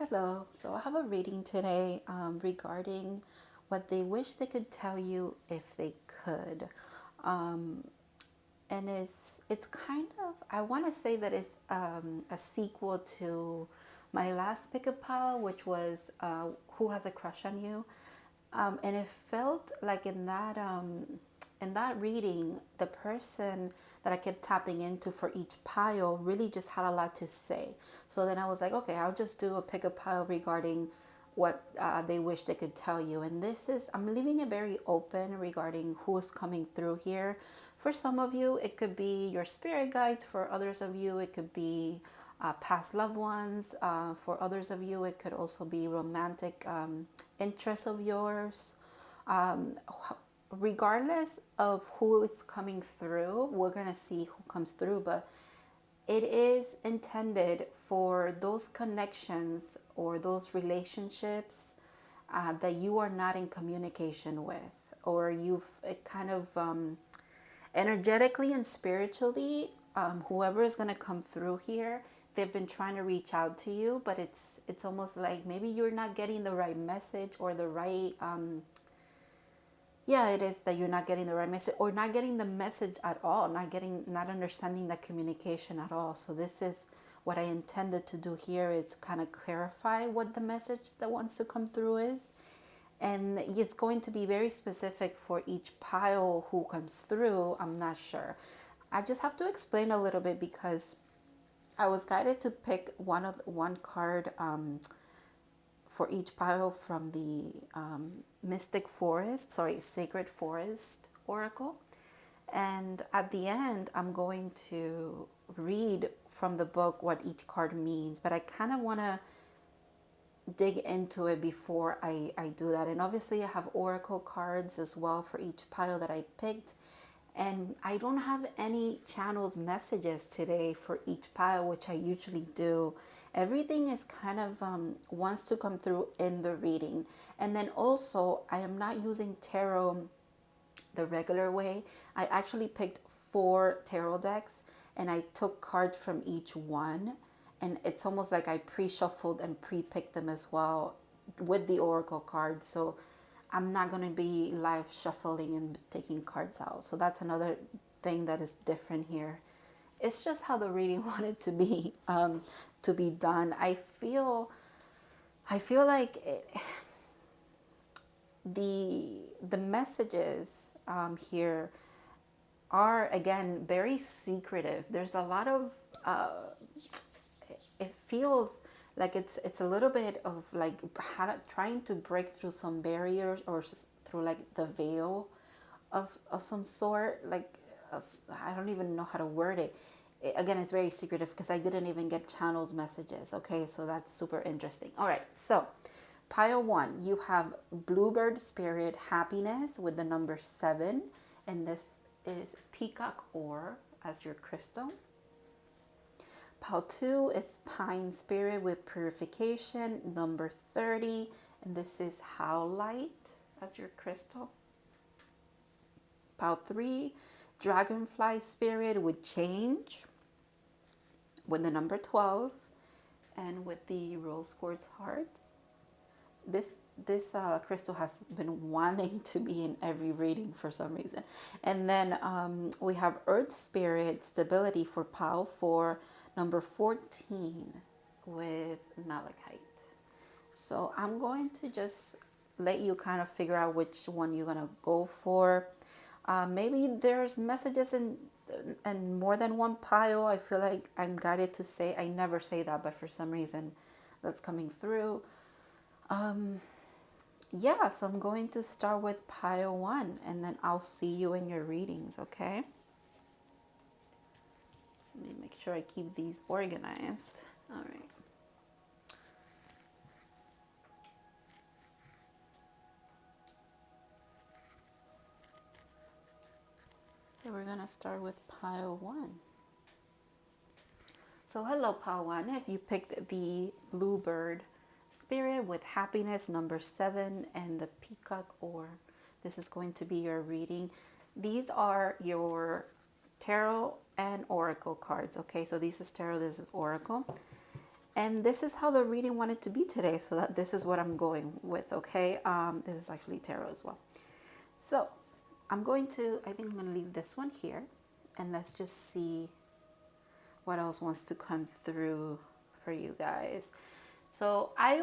Hello. So I have a reading today regarding what they wish they could tell you if they could. Um, and it's kind of, I want to say that it's a sequel to my last pick a pile, which was Who Has a Crush on You? And it felt like in that reading, the person that I kept tapping into for each pile really just had a lot to say. So then I was like, okay, I'll just do a pick a pile regarding what they wish they could tell you. And this is, I'm leaving it very open regarding who's coming through here. For some of you, it could be your spirit guides. For others of you, it could be past loved ones. For others of you, it could also be romantic interests of yours. Um, Regardless of who is coming through, we're going to see who comes through, but it is intended for those connections or those relationships that you are not in communication with, or you've kind of energetically and spiritually, whoever is going to come through here, they've been trying to reach out to you, but it's almost like maybe you're not getting the right message or the right yeah, it is that you're not getting the right message or not getting the message at all, not understanding the communication at all. So this is what I intended to do here, is kind of clarify what the message that wants to come through is. And it's going to be very specific for each pile who comes through. I'm not sure. I just have to explain a little bit because I was guided to pick one card for each pile from the Sacred Forest Oracle. And at the end, I'm going to read from the book what each card means, but I kind of want to dig into it before I do that. And obviously I have oracle cards as well for each pile that I picked. And I don't have any channels messages today for each pile, which I usually do. Everything is kind of wants to come through in the reading. And then also, I am not using tarot the regular way. I actually picked 4 tarot decks and I took cards from each one. And it's almost like I pre-shuffled and pre-picked them as well with the oracle cards. So I'm not going to be live shuffling and taking cards out. So that's another thing that is different here. It's just how the reading wanted to be done. I feel like the messages here are, again, very secretive. There's a lot of it feels like it's a little bit of like trying to break through some barriers or through like the veil of some sort. Like I don't even know how to word it. Again, it's very secretive because I didn't even get channeled messages. Okay, so that's super interesting. All right, so pile 1, you have Bluebird Spirit Happiness with the number 7, and this is peacock ore as your crystal. Pile 2 is Pine Spirit with Purification, number 30, and this is Howlite as your crystal. Pile 3, Dragonfly Spirit with Change, with the number 12, and with the Rose Quartz Hearts. This crystal has been wanting to be in every reading for some reason. And then we have Earth Spirit Stability for pile 4, number 14, with Malachite. So I'm going to just let you kind of figure out which one you're going to go for. Maybe there's messages in more than one pile. I feel like I'm guided to say, I never say that, but for some reason that's coming through. Yeah, so I'm going to start with pile 1 and then I'll see you in your readings, okay? Let me make sure I keep these organized. All right. So we're going to start with pile 1. So hello, pile 1. If you picked the Bluebird Spirit with Happiness, number 7, and the Peacock Ore, this is going to be your reading. These are your tarot and oracle cards, okay? So this is tarot, this is oracle. And this is how the reading wanted to be today. So that this is what I'm going with, okay? This is actually tarot as well. So I think I'm going to leave this one here. And let's just see what else wants to come through for you guys. So I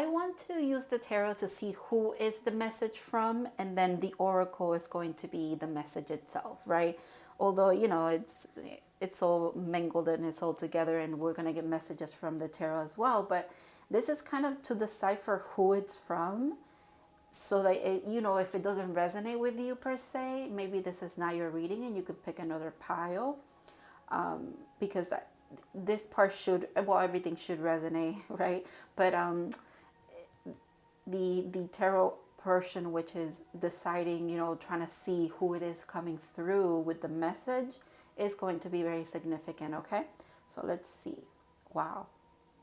want to use the tarot to see who is the message from, and then the oracle is going to be the message itself, right? Although, you know, it's all mingled and it's all together, and we're going to get messages from the tarot as well, but this is kind of to decipher who it's from, so that it, you know, if it doesn't resonate with you per se, maybe this is not your reading and you could pick another pile, because this part should, well, everything should resonate, right? But the tarot person, which is deciding, you know, trying to see who it is coming through with the message, is going to be very significant. Okay, so let's see. Wow,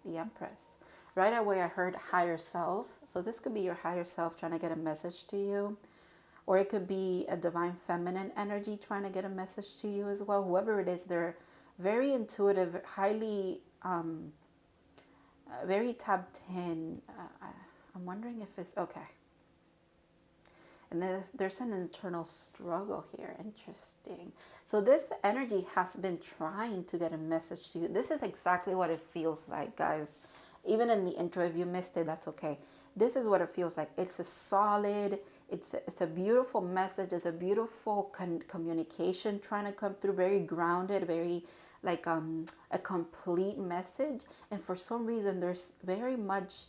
the Empress. Right away I heard higher self, so this could be your higher self trying to get a message to you, or it could be a divine feminine energy trying to get a message to you as well. Whoever it is, they're very intuitive, highly very tapped in. I'm wondering if it's okay. And there's an internal struggle here. Interesting. So this energy has been trying to get a message to you. This is exactly what it feels like, guys. Even in the intro, if you missed it, that's okay. This is what it feels like. It's a solid, it's a beautiful message. It's a beautiful communication trying to come through. Very grounded, very like a complete message. And for some reason, there's very much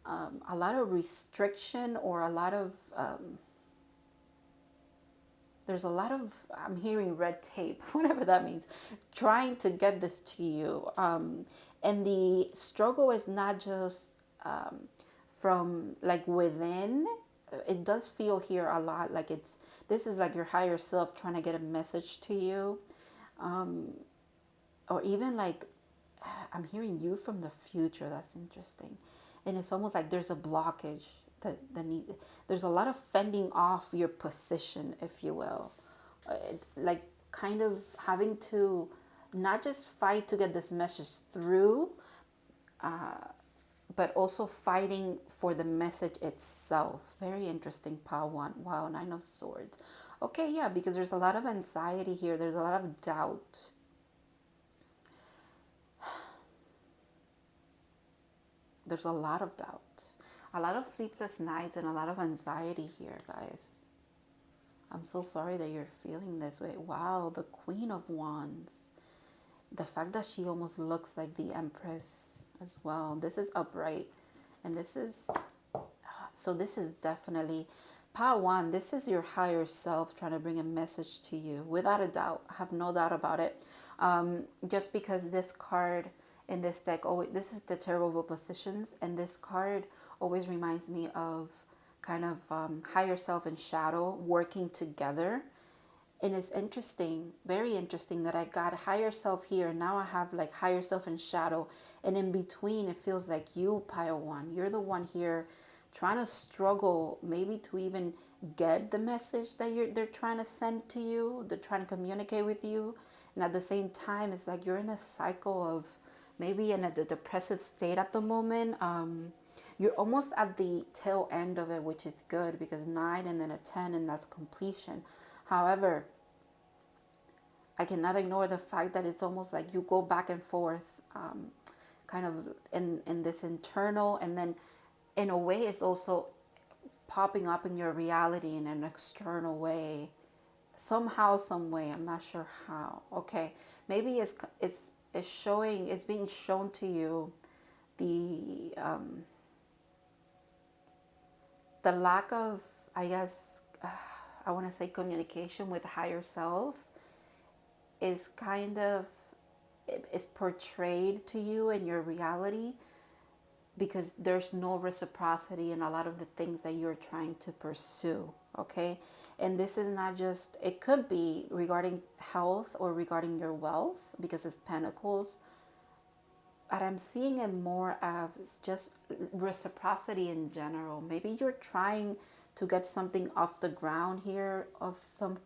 a lot of restriction, or a lot of there's a lot of, I'm hearing red tape, whatever that means, trying to get this to you. And the struggle is not just from like within. It does feel here a lot like this is like your higher self trying to get a message to you. Or even like, I'm hearing you from the future. That's interesting. And it's almost like there's a blockage there's a lot of fending off your position, if you will, like kind of having to not just fight to get this message through, but also fighting for the message itself. Very interesting. Pile 1. Wow, 9 of Swords. Okay, yeah, because there's a lot of anxiety here. There's a lot of doubt. There's a lot of doubt. A lot of sleepless nights and a lot of anxiety here, guys. I'm so sorry that you're feeling this way. Wow, the Queen of Wands. The fact that she almost looks like the Empress as well. This is upright. And this is, so this is definitely, Pile 1, this is your higher self trying to bring a message to you. Without a doubt. I have no doubt about it. Just because this card in this deck, oh, this is the Terrible Positions, and this card always reminds me of kind of higher self and shadow working together. And it's interesting, very interesting, that I got higher self here, and now I have like higher self and shadow, and in between it feels like you, Pile 1, you're the one here trying to struggle maybe to even get the message that they're trying to send to you. They're trying to communicate with you, and at the same time it's like you're in a cycle of maybe in a depressive state at the moment. You're almost at the tail end of it, which is good, because 9 and then a 10, and that's completion. However, I cannot ignore the fact that it's almost like you go back and forth, kind of in this internal, and then in a way it's also popping up in your reality in an external way. Somehow, some way, I'm not sure how. Okay, maybe it's showing, it's being shown to you the lack of, I guess, I want to say communication with higher self is kind of, is portrayed to you in your reality, because there's no reciprocity in a lot of the things that you're trying to pursue. Okay, and this is not just, it could be regarding health or regarding your wealth, because it's Pentacles, but I'm seeing it more as just reciprocity in general. Maybe you're trying to get something off the ground here, of some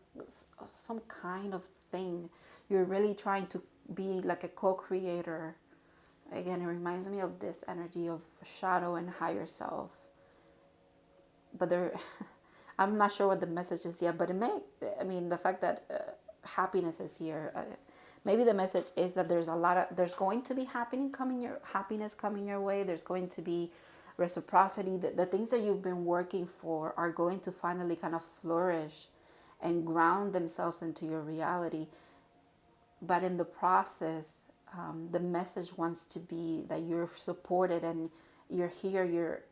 kind of thing. You're really trying to be like a co-creator Again, it reminds me of this energy of shadow and higher self. But there, I'm not sure what the message is yet, but I mean, the fact that happiness is here, maybe the message is that there's going to be happiness coming your way. There's going to be reciprocity. The things that you've been working for are going to finally kind of flourish and ground themselves into your reality. But in the process, the message wants to be that you're supported and you're here. You're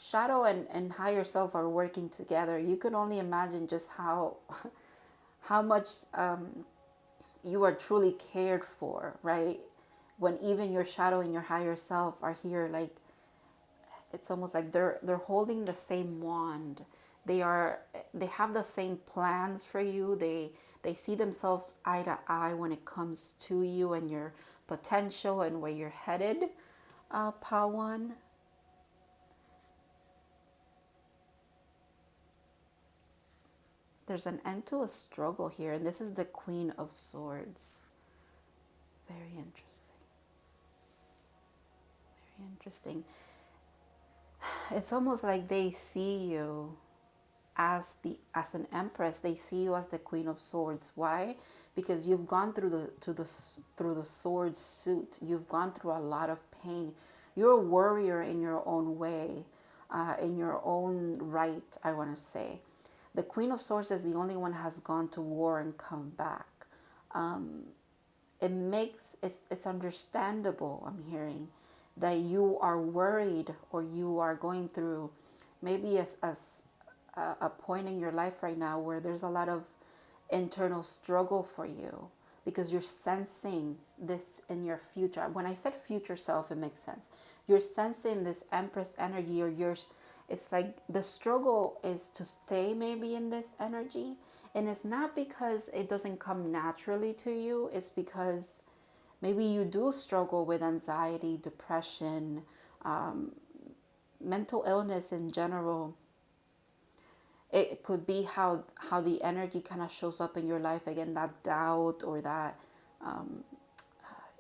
shadow and higher self are working together. You can only imagine just how much you are truly cared for, right? When even your shadow and your higher self are here, like it's almost like they're holding the same wand. They have the same plans for you. They see themselves eye to eye when it comes to you and your potential and where you're headed, Pawan. There's an end to a struggle here, and this is the Queen of Swords. Very interesting. Very interesting. It's almost like they see you as an empress. They see you as the Queen of Swords. Why? Because you've gone through the sword suit. You've gone through a lot of pain. You're a warrior in your own way, in your own right, I want to say. The Queen of Swords is the only one who has gone to war and come back. It's understandable, I'm hearing, that you are worried or you are going through maybe a point in your life right now where there's a lot of internal struggle for you because you're sensing this in your future. When I said future self, it makes sense. You're sensing this Empress energy, or it's like the struggle is to stay maybe in this energy. And it's not because it doesn't come naturally to you. It's because maybe you do struggle with anxiety, depression, mental illness in general. It could be how the energy kind of shows up in your life. Again, that doubt or that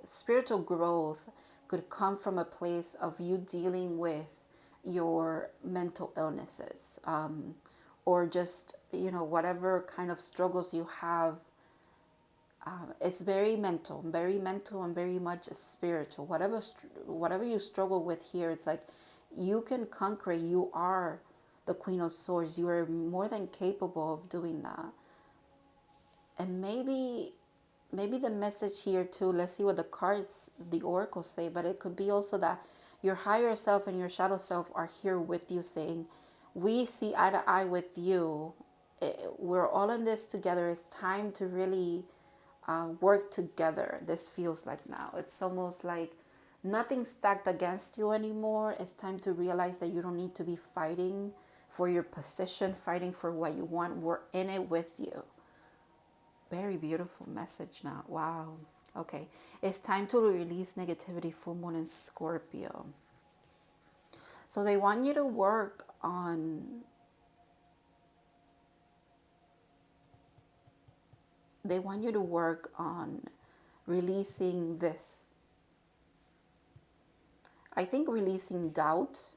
spiritual growth could come from a place of you dealing with your mental illnesses, or just, whatever kind of struggles you have. It's very mental and very much spiritual. Whatever you struggle with here, it's like you can conquer. You are the Queen of Swords. You are more than capable of doing that. And maybe the message here too, let's see what the oracles say, but it could be also that your higher self and your shadow self are here with you saying, we see eye to eye with you. We're all in this together. It's time to really work together. This feels like now. It's almost like nothing's stacked against you anymore. It's time to realize that you don't need to be fighting for your position, fighting for what you want. We're in it with you. Very beautiful message now. Wow. Okay. It's time to release negativity, full moon in Scorpio. So they want you to work on releasing this. I think releasing doubt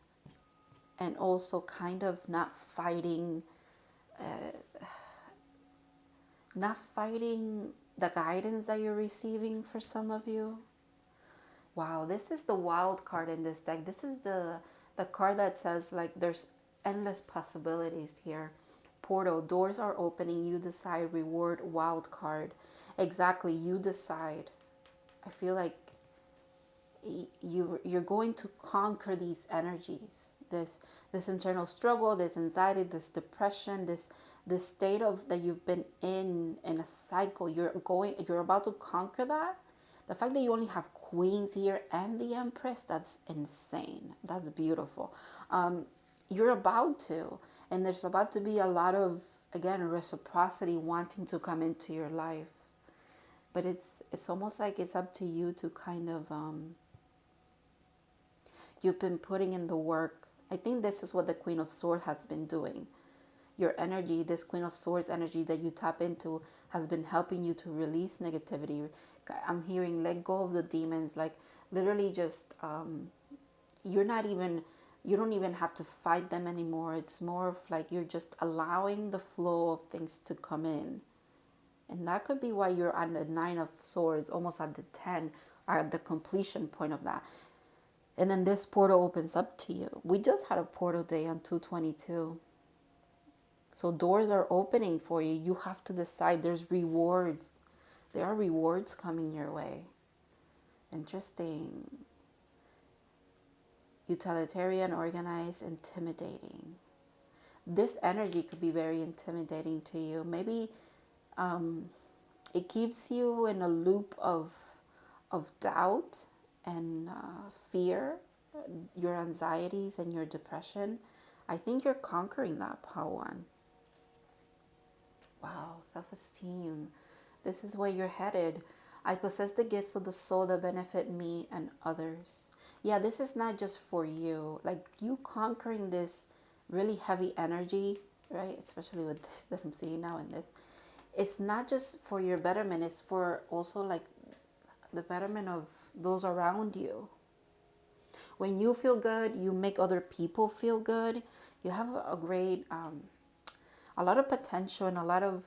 and also kind of not fighting the guidance that you're receiving for some of you. Wow, this is the wild card in this deck. This is the card that says like there's endless possibilities here. Portal, doors are opening, you decide, reward, wild card. Exactly, you decide. I feel like you're going to conquer these energies. This internal struggle, this anxiety, this depression, this state of that you've been in a cycle. You're about to conquer that. The fact that you only have queens here and the Empress, that's insane. That's beautiful. You're about to, and there's about to be a lot of, again, reciprocity wanting to come into your life. But it's almost like it's up to you to kind of, you've been putting in the work. I think this is what the Queen of Swords has been doing. Your energy, this Queen of Swords energy that you tap into, has been helping you to release negativity, I'm hearing let go of the demons, like literally just you're not even, you don't even have to fight them anymore. It's more of like you're just allowing the flow of things to come in. And that could be why you're at the 9 of Swords, almost at the 10, at the completion point of that. And then this portal opens up to you. We just had a portal day on 222. So doors are opening for you. You have to decide. There's rewards. There are rewards coming your way. Interesting. Utilitarian, organized, intimidating. This energy could be very intimidating to you. Maybe it keeps you in a loop of doubt and fear, your anxieties and your depression. I think you're conquering that, Pawan. Wow, self-esteem. This is where you're headed. I possess the gifts of the soul that benefit me and others. Yeah, this is not just for you. Like you conquering this really heavy energy, right? Especially with this that I'm seeing now in this. It's not just for your betterment. It's for also like the betterment of those around you. When you feel good, you make other people feel good. You have a great, a lot of potential and a lot of,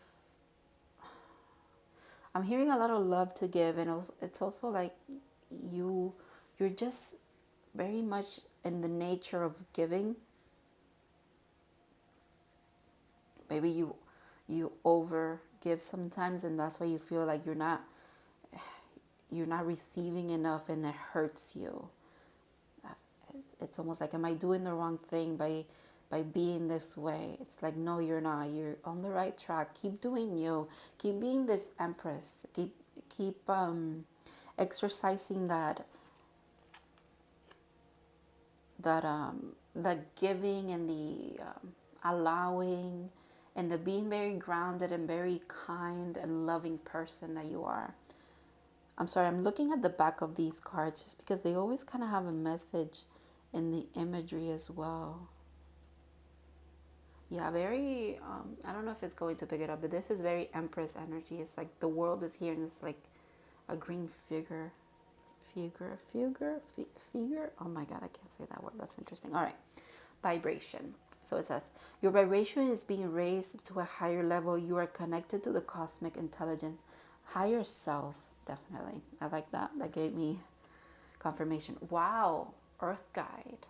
I'm hearing a lot of love to give. And it's also like you're just very much in the nature of giving. Maybe you over give sometimes, and that's why you feel like you're not receiving enough, and it hurts you. It's almost like, am I doing the wrong thing by being this way? It's like, no, you're not. You're on the right track. Keep doing you. Keep being this empress. Keep exercising that giving and the allowing and the being very grounded and very kind and loving person that you are. I'm sorry, I'm looking at the back of these cards just because they always kind of have a message in the imagery as well. Yeah, very, I don't know if it's going to pick it up, but this is very Empress energy. It's like the world is here and it's like a green figure. Figure. Oh my God, I can't say that word. That's interesting. All right. Vibration. So it says, your vibration is being raised to a higher level. You are connected to the cosmic intelligence. Higher self, definitely. I like that. That gave me confirmation. Wow. Earth guide.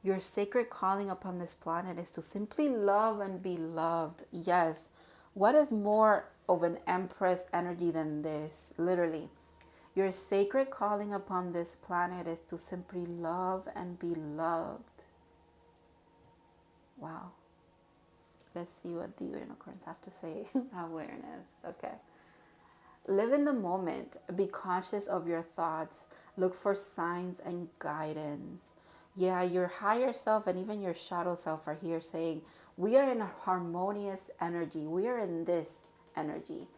Your sacred calling upon this planet is to simply love and be loved. Yes. What is more of an Empress energy than this? Literally. Your sacred calling upon this planet is to simply love and be loved. Wow. Let's see what the unicorns have to say. Awareness. Okay. Live in the moment. Be conscious of your thoughts. Look for signs and guidance. Yeah, your higher self and even your shadow self are here saying, we are in a harmonious energy. We are in this energy.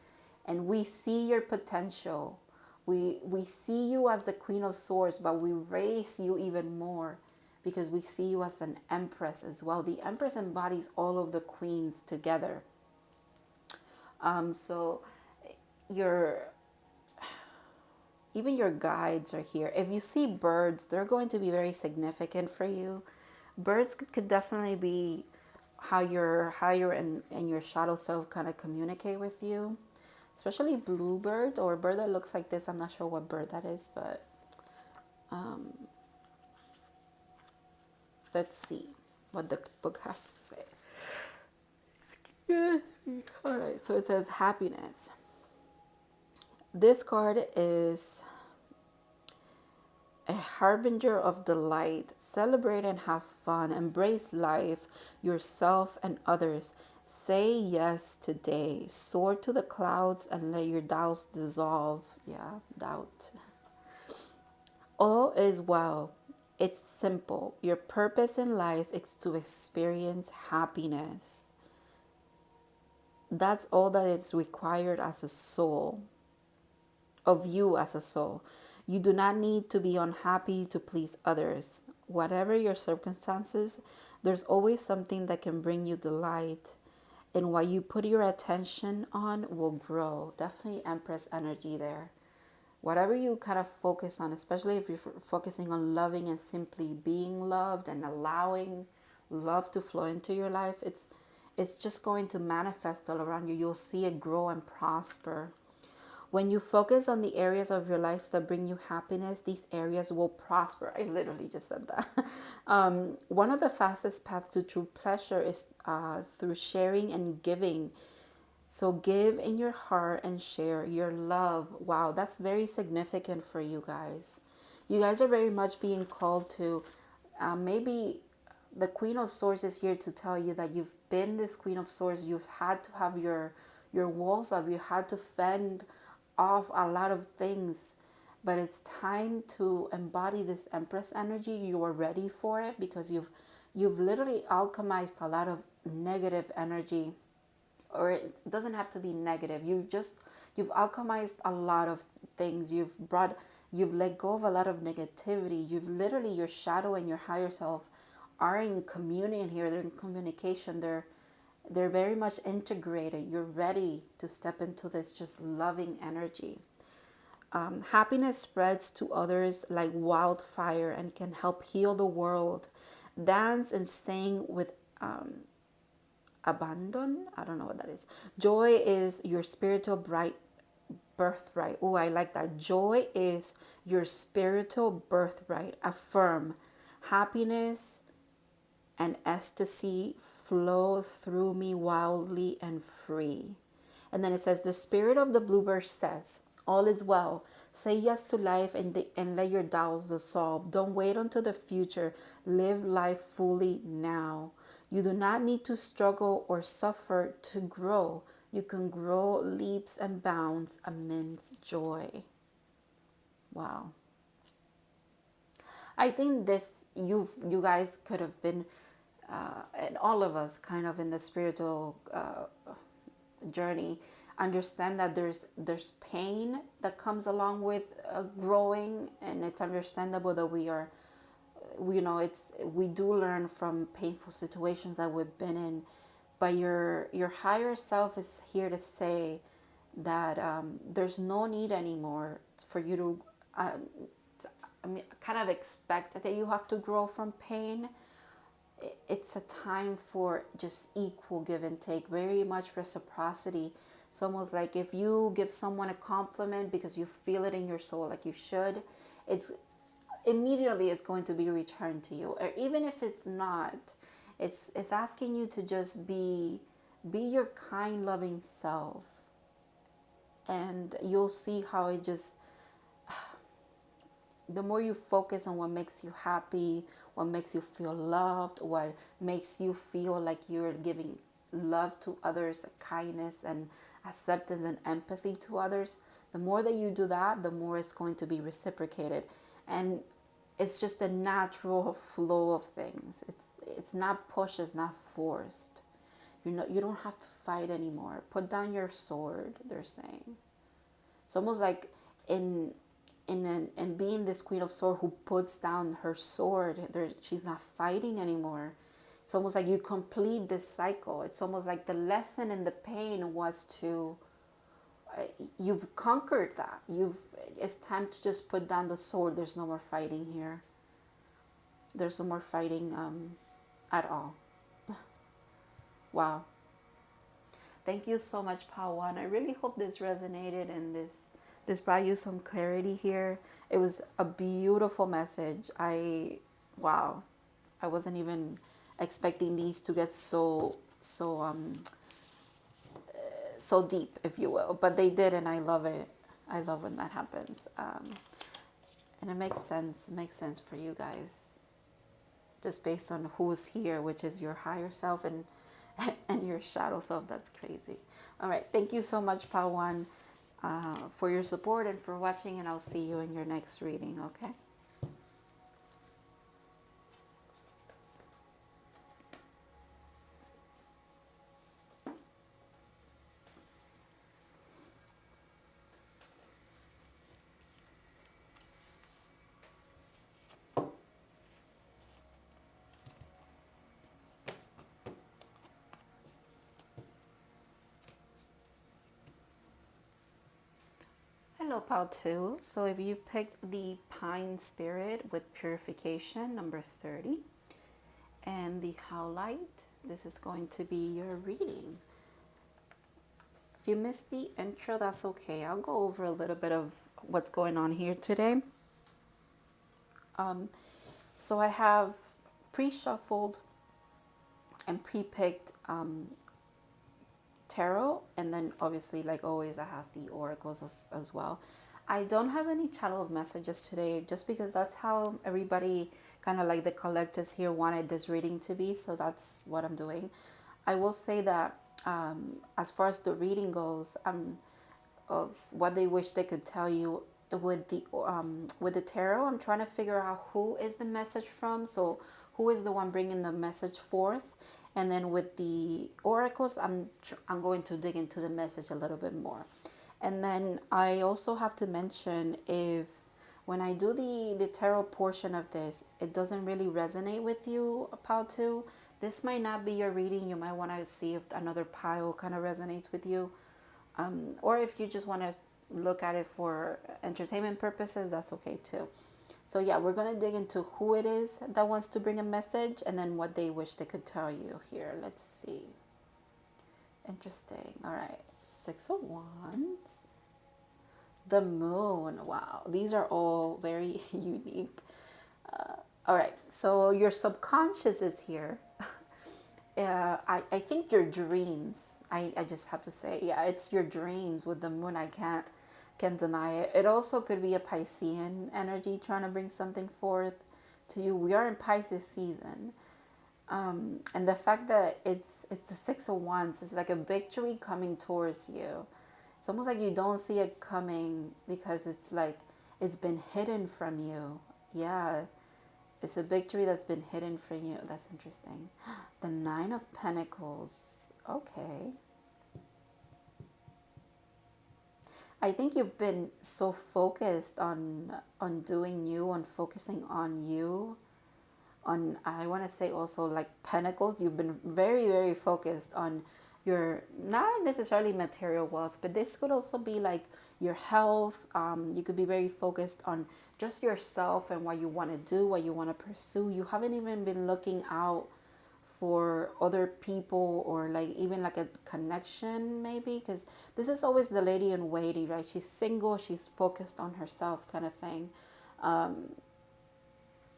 And we see your potential. We see you as the Queen of Swords, but we raise you even more because we see you as an Empress as well. The Empress embodies all of the queens together. So even your guides are here. If you see birds, they're going to be very significant for you. Birds could definitely be how your higher and your shadow self kind of communicate with you. Especially bluebird or a bird that looks like this. I'm not sure what bird that is, but let's see what the book has to say. Excuse me. All right, so it says happiness. This card is a harbinger of delight. Celebrate and have fun. Embrace life, yourself, and others. Say yes today. Soar to the clouds and let your doubts dissolve. Yeah, doubt. All is well. It's simple. Your purpose in life is to experience happiness. That's all that is required as a soul, of you as a soul. You do not need to be unhappy to please others. Whatever your circumstances, there's always something that can bring you delight. And what you put your attention on will grow. Definitely Empress energy there. whatever you kind of focus on, especially if you're focusing on loving and simply being loved and allowing love to flow into your life, it's just going to manifest all around you. You'll see it grow and prosper. When you focus on the areas of your life that bring you happiness, these areas will prosper. I literally just said that. One of the fastest paths to true pleasure is through sharing and giving. So give in your heart and share your love. Wow, that's very significant for you guys. You guys are very much being called to, maybe the Queen of Swords is here to tell you that you've been this Queen of Swords. You've had to have your walls up. You had to fend off a lot of things. But it's time to embody this Empress energy. You are ready for it because you've literally alchemized a lot of negative energy, or it doesn't have to be negative. You've alchemized a lot of things. You've let go of a lot of negativity. You've literally, your shadow and your higher self are in communion here. They're in communication. They're very much integrated. You're ready to step into this just loving energy. Happiness spreads to others like wildfire and can help heal the world. Dance and sing with abandon. I don't know what that is. Joy is your spiritual bright birthright. Oh, I like that. Joy is your spiritual birthright. Affirm. Happiness and ecstasy flow through me wildly and free. And then it says, the spirit of the bluebird says, all is well. Say yes to life and let your doubts dissolve. Don't wait until the future. Live life fully now. You do not need to struggle or suffer to grow. You can grow leaps and bounds amidst joy. Wow. I think this, you guys could have been, and all of us kind of in the spiritual journey, understand that there's pain that comes along with growing, and it's understandable that we do learn from painful situations that we've been in, but your higher self is here to say that there's no need anymore for you to kind of expect that you have to grow from pain. It's a time for just equal give and take, very much reciprocity. It's almost like if you give someone a compliment because you feel it in your soul like you should, it's immediately it's going to be returned to you. Or even if it's not, it's asking you to just be your kind, loving self, and you'll see how it just, the more you focus on what makes you happy, what makes you feel loved, what makes you feel like you're giving love to others, kindness and acceptance and empathy to others, the more that you do that, the more it's going to be reciprocated. And it's just a natural flow of things. It's not pushed, it's not forced. You don't have to fight anymore. Put down your sword, they're saying. It's almost like in being this Queen of Swords who puts down her sword, she's not fighting anymore. It's almost like you complete this cycle. It's almost like the lesson in the pain was to, you've conquered that. It's time to just put down the sword. There's no more fighting here. There's no more fighting at all. Wow. Thank you so much, Pawan. I really hope this resonated and this brought you some clarity here. It was a beautiful message. Wow. I wasn't even expecting these to get so deep, if you will, but they did, and I love it. I love when that happens. And it makes sense. It makes sense for you guys, just based on who's here, which is your higher self and your shadow self. That's crazy. All right. Thank you so much, Pawan, for your support and for watching, and I'll see you in your next reading, okay? Hello, Pal 2. So if you picked the Pine Spirit with Purification, number 30, and the Howlite, this is going to be your reading. If you missed the intro, that's okay. I'll go over a little bit of what's going on here today. So I have pre-shuffled and pre-picked tarot, and then obviously, like always, I have the oracles as well. I don't have any channeled messages today just because that's how everybody, kind of like the collectors here, wanted this reading to be, so that's what I'm doing. I will say that as far as the reading goes, of what they wish they could tell you with the tarot, I'm trying to figure out who is the message from, so who is the one bringing the message forth. And then with the oracles, I'm going to dig into the message a little bit more. And then I also have to mention, if when I do the tarot portion of this, it doesn't really resonate with you, pile 2, this might not be your reading. You might want to see if another pile kind of resonates with you. Or if you just want to look at it for entertainment purposes, that's okay too. So yeah, we're going to dig into who it is that wants to bring a message, and then what they wish they could tell you here. Let's see. Interesting. All right. 6 of Wands. The Moon. Wow. These are all very unique. All right. So your subconscious is here. I think your dreams. I just have to say, yeah, it's your dreams with the Moon. I can't deny it. It also could be a Piscean energy trying to bring something forth to you. We are in Pisces season, and the fact that it's the 6 of Wands is like a victory coming towards you. It's almost like you don't see it coming because it's like it's been hidden from you. Yeah, it's a victory that's been hidden from you. That's interesting. The 9 of Pentacles. Okay. I think you've been so focused on doing you, on focusing on you, on, I want to say also like Pentacles. You've been very, very focused on your, not necessarily material wealth, but this could also be like your health. You could be very focused on just yourself and what you want to do, what you want to pursue. You haven't even been looking out for other people, or like even like a connection maybe, because this is always the lady in waiting, right? She's single, she's focused on herself kind of thing.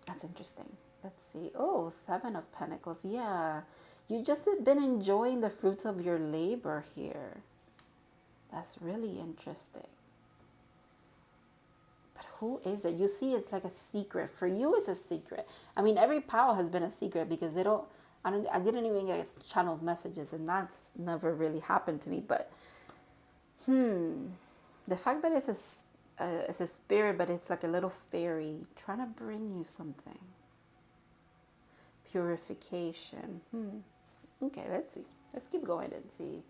That's interesting. Let's see. Oh, 7 of Pentacles. Yeah, you just have been enjoying the fruits of your labor here. That's really interesting. But who is it? You see, it's like a secret. For you, it's a secret. I mean, every pile has been a secret because they don't, I didn't even get channeled messages, and that's never really happened to me. But the fact that it's a spirit, but it's like a little fairy trying to bring you something. Purification. Okay, let's see. Let's keep going and see.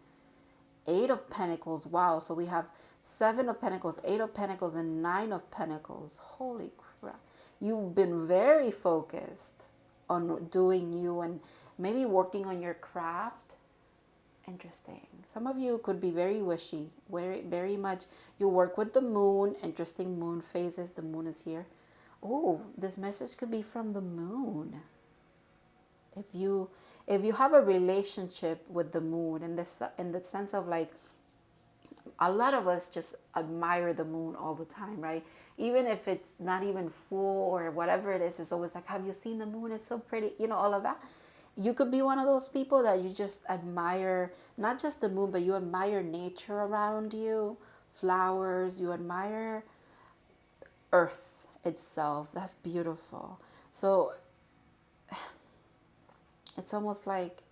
8 of Pentacles. Wow. So we have 7 of Pentacles, 8 of Pentacles, and 9 of Pentacles. Holy crap. You've been very focused on doing you and maybe working on your craft. Interesting. Some of you could be very wishy, very much. You work with the moon. Interesting moon phases. The moon is here. Oh, this message could be from the moon. If you have a relationship with the moon, in the sense of like, a lot of us just admire the moon all the time, right? Even if it's not even full or whatever it is, it's always like, have you seen the moon? It's so pretty, you know, all of that. You could be one of those people that you just admire, not just the moon, but you admire nature around you, flowers, you admire earth itself. That's beautiful. So it's almost like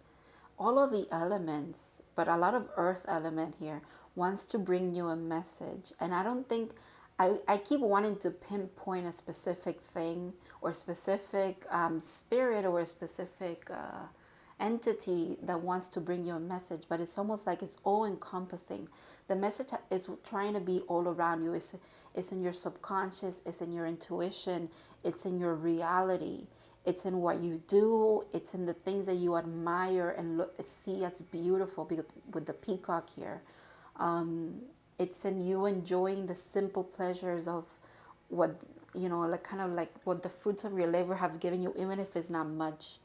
all of the elements, but a lot of earth element here wants to bring you a message. And I don't think, I keep wanting to pinpoint a specific thing or specific spirit or a specific entity that wants to bring you a message, but it's almost like it's all encompassing. The message is trying to be all around you. It's in your subconscious, it's in your intuition, it's in your reality. It's in what you do. It's in the things that you admire and see as beautiful with the peacock here. It's in you enjoying the simple pleasures of what, like kind of like what the fruits of your labor have given you, even if it's not much.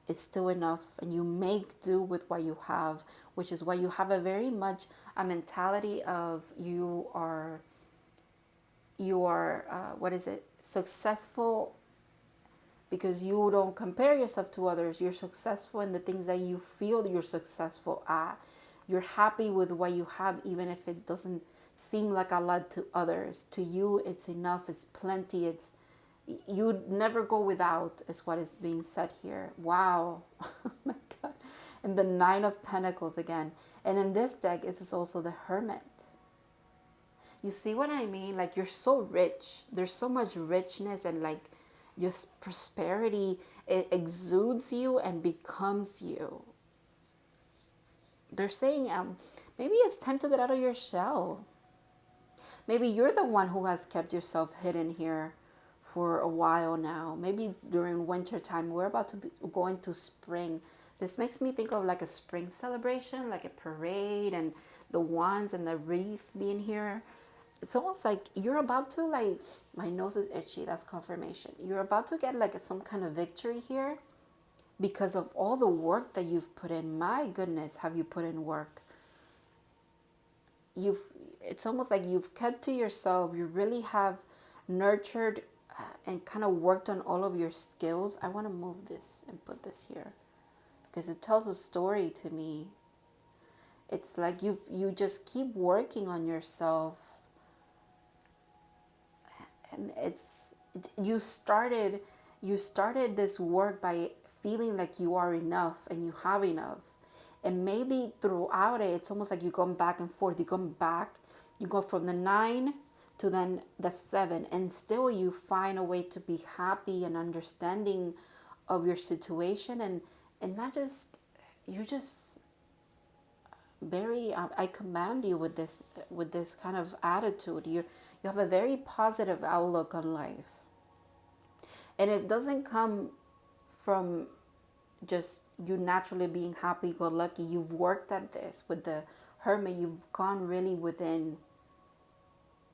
It's still enough, and you make do with what you have, which is why you have a very much a mentality of you are what is it, successful, because you don't compare yourself to others. You're successful in the things that you feel you're successful at. You're happy with what you have, even if it doesn't seem like a lot to others. To you, it's enough, it's plenty, it's you never go without, is what is being said here. Wow. Oh my God. And the Nine of Pentacles again. And in this deck, it's also the Hermit. You see what I mean? Like, you're so rich. There's so much richness, and like your prosperity, it exudes you and becomes you. They're saying, maybe it's time to get out of your shell. Maybe you're the one who has kept yourself hidden here for a while now. Maybe during winter time. We're about to go into spring. This makes me think of like a spring celebration, like a parade, and the wands and the wreath being here. It's almost like you're about to, like, my nose is itchy, that's confirmation. You're about to get like some kind of victory here because of all the work that you've put in. My goodness, have you put in work? It's almost like you've kept to yourself. You really have nurtured and kind of worked on all of your skills. I want to move this and put this here because it tells a story to me. It's like you just keep working on yourself. And you started this work by feeling like you are enough and you have enough. And maybe throughout it, it's almost like you're going back and forth. You come back, you go from the 9 to then the 7, and still you find a way to be happy and understanding of your situation, and not just, you just very, I command you with this kind of attitude. You have a very positive outlook on life. And it doesn't come from just you naturally being happy-go-lucky. You've worked at this with the Hermit. You've gone really within,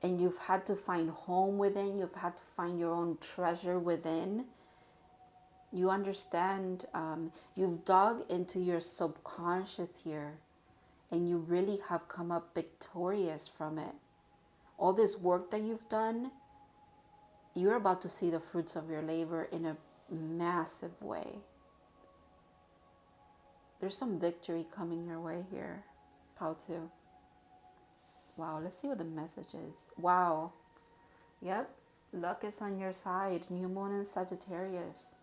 and you've had to find home within. You've had to find your own treasure within. You understand. You've dug into your subconscious here, and you really have come up victorious from it. All this work that you've done, you're about to see the fruits of your labor in a massive way. There's some victory coming your way here, Pao 2. Wow, let's see what the message is. Wow. Yep, luck is on your side. New moon in Sagittarius.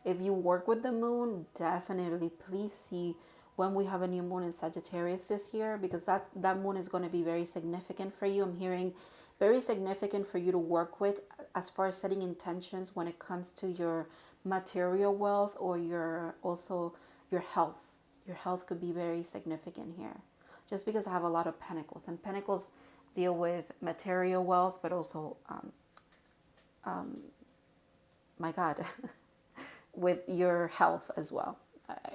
If you work with the moon, definitely please see when we have a new moon in Sagittarius this year, because that moon is going to be very significant for you. I'm hearing very significant for you to work with as far as setting intentions when it comes to your material wealth or your health. Your health could be very significant here, just because I have a lot of pentacles, and pentacles deal with material wealth, but also my God, with your health as well.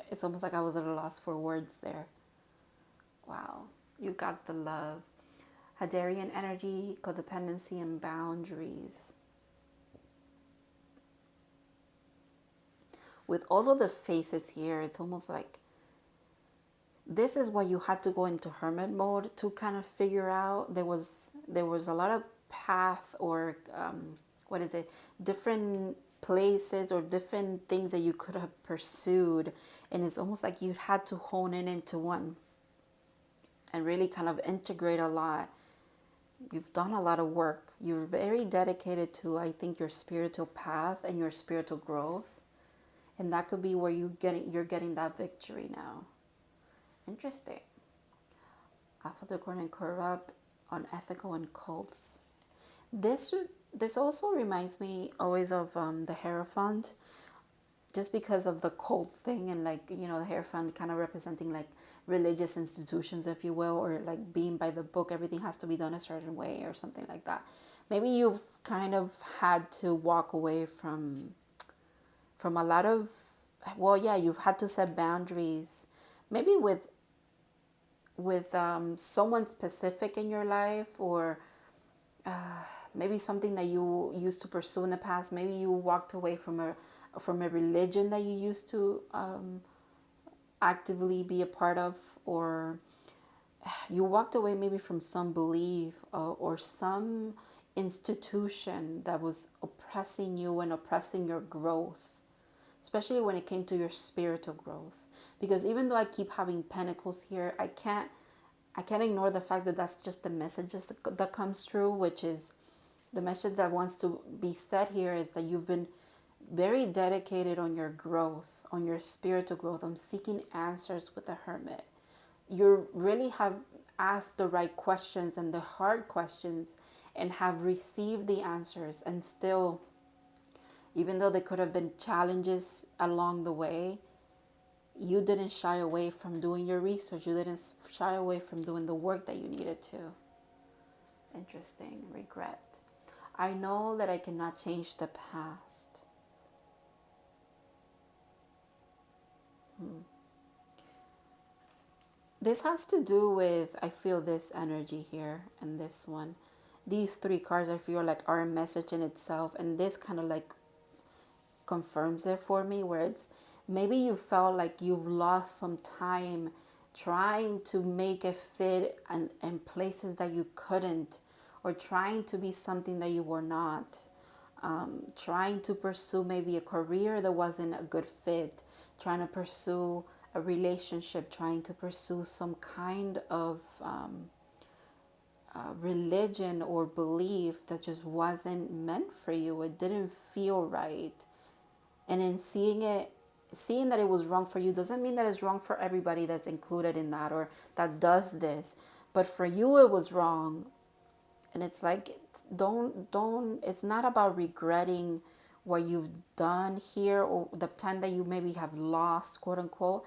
It's almost like I was at a loss for words there. Wow, you got the love. Hadarian energy, codependency, and boundaries. With all of the faces here, it's almost like this is what you had to go into hermit mode to kind of figure out. There was a lot of path or different places or different things that you could have pursued, and it's almost like you had to hone in into one and really kind of integrate a lot. You've done a lot of work. You're very dedicated to, I think, your spiritual path and your spiritual growth, and that could be where you're getting that victory now. Interesting. Affilicorn and corrupt, unethical, and cults. This also reminds me always of the Hierophant, just because of the cult thing, and like, the Hierophant kind of representing like religious institutions, if you will, or like being by the book. Everything has to be done a certain way or something like that. Maybe you've kind of had to walk away from a lot of, you've had to set boundaries, maybe with with someone specific in your life, or maybe something that you used to pursue in the past. Maybe you walked away from a religion that you used to actively be a part of, or you walked away maybe from some belief or some institution that was oppressing you and oppressing your growth, especially when it came to your spiritual growth. Because even though I keep having pentacles here, I can't ignore the fact that that's just the messages that comes through, which is the message that wants to be said here is that you've been very dedicated on your growth, on your spiritual growth, on seeking answers with the Hermit. You really have asked the right questions and the hard questions and have received the answers, and still, even though there could have been challenges along the way, you didn't shy away from doing your research. You didn't shy away from doing the work that you needed to. Interesting. Regret. I know that I cannot change the past. This has to do with, I feel this energy here and this one. These three cards I feel like are a message in itself, and this kind of like confirms it for me, where it's maybe you felt like you've lost some time trying to make it fit in places that you couldn't, or trying to be something that you were not, trying to pursue maybe a career that wasn't a good fit, trying to pursue a relationship, trying to pursue some kind of religion or belief that just wasn't meant for you. It didn't feel right. And in seeing that it was wrong for you doesn't mean that it's wrong for everybody that's included in that or that does this. But for you, it was wrong. And it's like, it's not about regretting what you've done here or the time that you maybe have lost, quote unquote,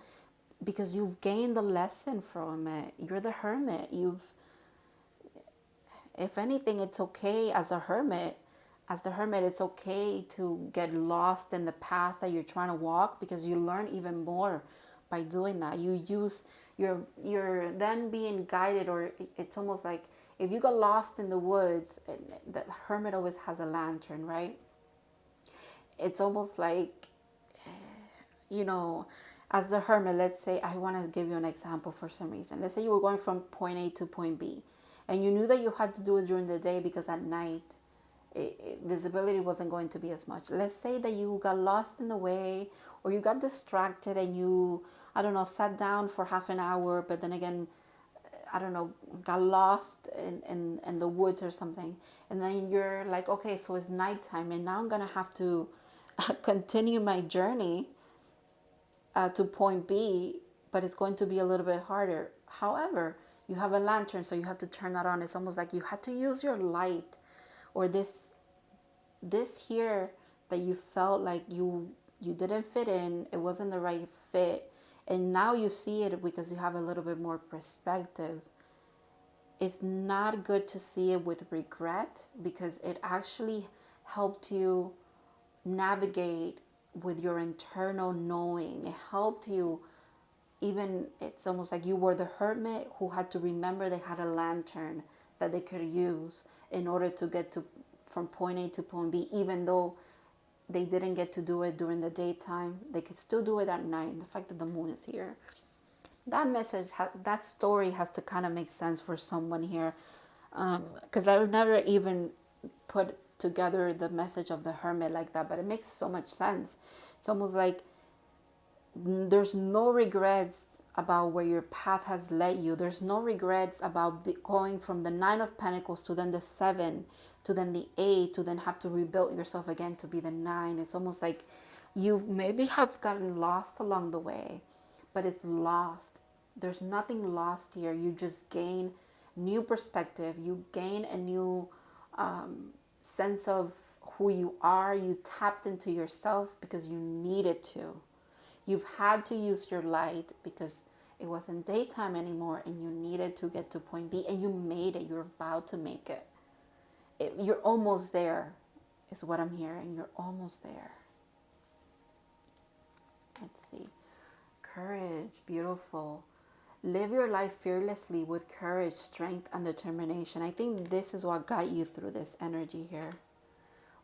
because you've gained the lesson from it. You're the Hermit. If anything, it's okay as a hermit. As the Hermit, it's okay to get lost in the path that you're trying to walk, because you learn even more by doing that. You're then being guided, or it's almost like if you got lost in the woods, the Hermit always has a lantern, right? It's almost like, as the Hermit, let's say, I want to give you an example for some reason. Let's say you were going from point A to point B, and you knew that you had to do it during the day because at night, visibility wasn't going to be as much. Let's say that you got lost in the way, or you got distracted and you, I don't know, sat down for half an hour, but then again, I don't know, got lost in the woods or something. And then you're like, okay, so it's nighttime, and now I'm going to have to continue my journey to point B, but it's going to be a little bit harder. However, you have a lantern, so you have to turn that on. It's almost like you had to use your light, or this here that you felt like you didn't fit in, it wasn't the right fit, and now you see it because you have a little bit more perspective. It's not good to see it with regret, because it actually helped you navigate with your internal knowing. It helped you, even, it's almost like you were the Hermit who had to remember they had a lantern that they could use in order to get to from point A to point B. Even though they didn't get to do it during the daytime, they could still do it at night. The fact that the moon is here, that message, that story has to kind of make sense for someone here, because I've never even put together the message of the Hermit like that, but it makes so much sense. It's almost like there's no regrets about where your path has led you. There's no regrets about going from the 9 of Pentacles to then the 7 to then the 8 to then have to rebuild yourself again to be the 9. It's almost like you maybe have gotten lost along the way, but it's lost. There's nothing lost here. You just gain new perspective. You gain a new sense of who you are. You tapped into yourself because you needed to. You've had to use your light because it wasn't daytime anymore, and you needed to get to point B, and you made it. You're about to make it. You're almost there, is what I'm hearing. You're almost there. Let's see. Courage, beautiful. Live your life fearlessly with courage, strength, and determination. I think this is what got you through this energy here.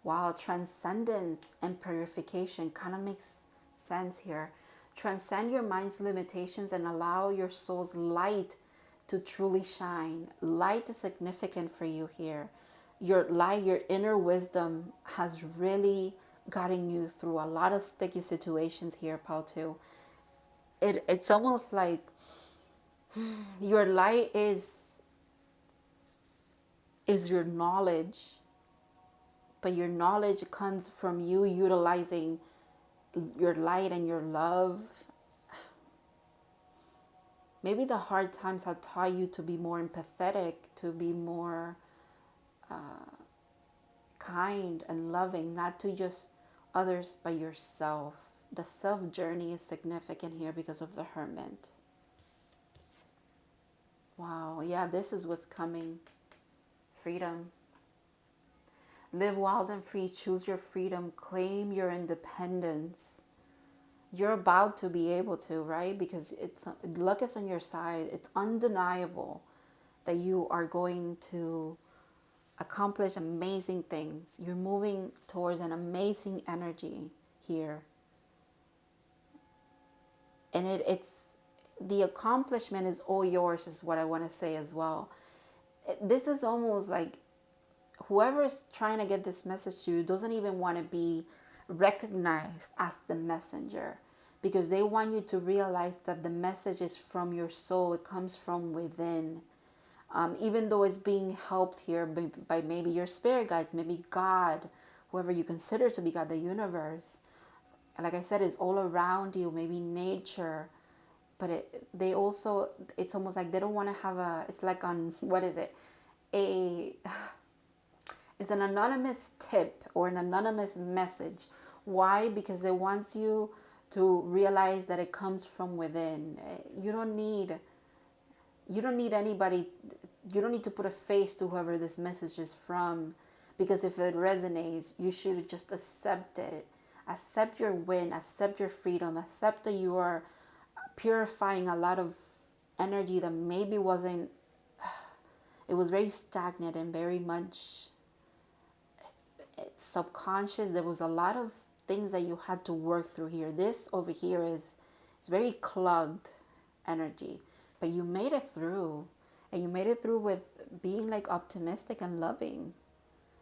Wow, transcendence and purification kind of makes sense here. Transcend your mind's limitations and allow your soul's light to truly shine. Light is significant for you here. Your light, your inner wisdom has really gotten you through a lot of sticky situations here, Pal 2. It's almost like your light is your knowledge, but your knowledge comes from you utilizing your light and your love. Maybe the hard times have taught you to be more empathetic, to be more kind and loving, not to just others but yourself. The self journey is significant here because of the Hermit. Wow, yeah, this is what's coming. Freedom. Live wild and free. Choose your freedom. Claim your independence. You're about to be able to, right? Because luck is on your side. It's undeniable that you are going to accomplish amazing things. You're moving towards an amazing energy here. And it's the accomplishment is all yours, is what I want to say as well. This is almost like whoever is trying to get this message to you doesn't even want to be recognized as the messenger, because they want you to realize that the message is from your soul. It comes from within. Even though it's being helped here by maybe your spirit guides, maybe God, whoever you consider to be God, the universe. Like I said, it's all around you, maybe nature. But they also, it's almost like they don't want to have it's like on, what is it? It's an anonymous tip or an anonymous message. Why? Because it wants you to realize that it comes from within. You don't need anybody, you don't need to put a face to whoever this message is from, because if it resonates, you should just accept it. Accept your win, accept your freedom, accept that you are purifying a lot of energy that maybe wasn't, it was very stagnant and very much subconscious. There was a lot of things that you had to work through here. This over here is very clogged energy, but you made it through, and you made it through with being like optimistic and loving.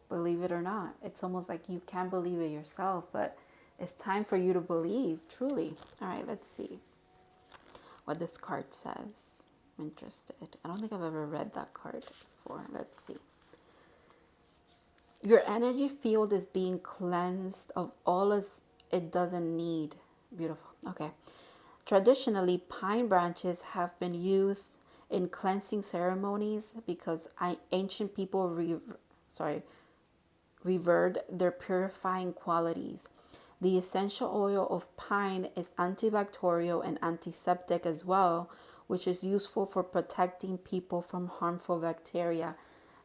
Believe it or not, it's almost like you can't believe it yourself, but it's time for you to believe truly. All right, let's see what this card says. I'm interested. I don't think I've ever read that card before. Let's see. Your energy field is being cleansed of all it doesn't need. Beautiful. Okay. Traditionally, pine branches have been used in cleansing ceremonies because ancient people revered their purifying qualities. The essential oil of pine is antibacterial and antiseptic as well, which is useful for protecting people from harmful bacteria.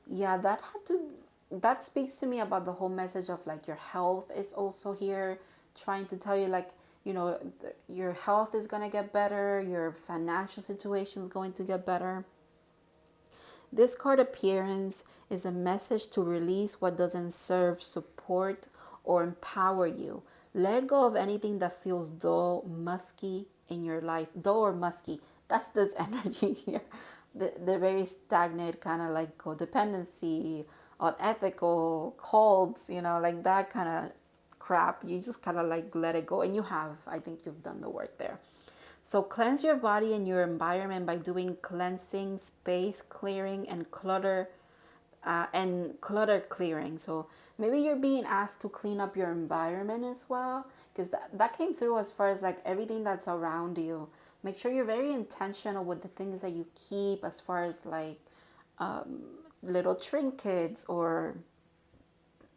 Yeah, that speaks to me about the whole message of like your health is also here, trying to tell you like, you know, your health is going to get better, your financial situation is going to get better. This card appearance is a message to release what doesn't serve, support, or empower you. Let go of anything that feels dull, musky in your life. Dull or musky. That's this energy here. The very stagnant, kind of like codependency, unethical, cults, you know, like that kind of crap. You just kind of like let it go. And you have. I think you've done the work there. So cleanse your body and your environment by doing cleansing, space clearing, and clutter clearing. So maybe you're being asked to clean up your environment as well, because that came through as far as like everything that's around you. Make sure you're very intentional with the things that you keep, as far as like little trinkets or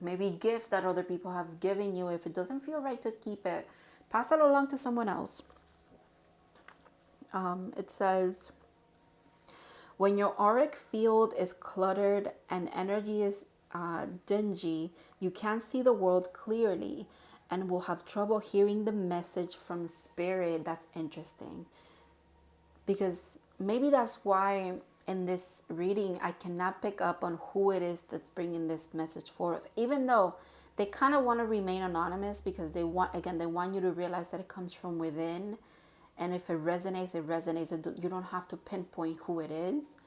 maybe gift that other people have given you. If it doesn't feel right to keep it, pass it along to someone else. It says, when your auric field is cluttered and energy is dingy, you can't see the world clearly and will have trouble hearing the message from spirit. That's interesting, because maybe that's why in this reading I cannot pick up on who it is that's bringing this message forth, even though they kind of want to remain anonymous, because they want, again, they want you to realize that it comes from within. And if it resonates, it resonates. You don't have to pinpoint who it is.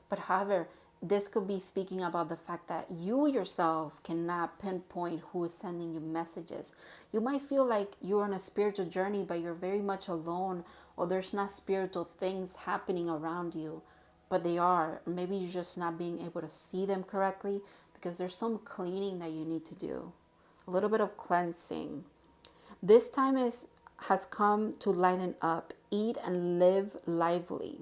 But however, this could be speaking about the fact that you yourself cannot pinpoint who is sending you messages. You might feel like you're on a spiritual journey, but you're very much alone, or there's not spiritual things happening around you, but they are. Maybe you're just not being able to see them correctly, because there's some cleaning that you need to do, a little bit of cleansing. This time has come to lighten up, eat and live lively.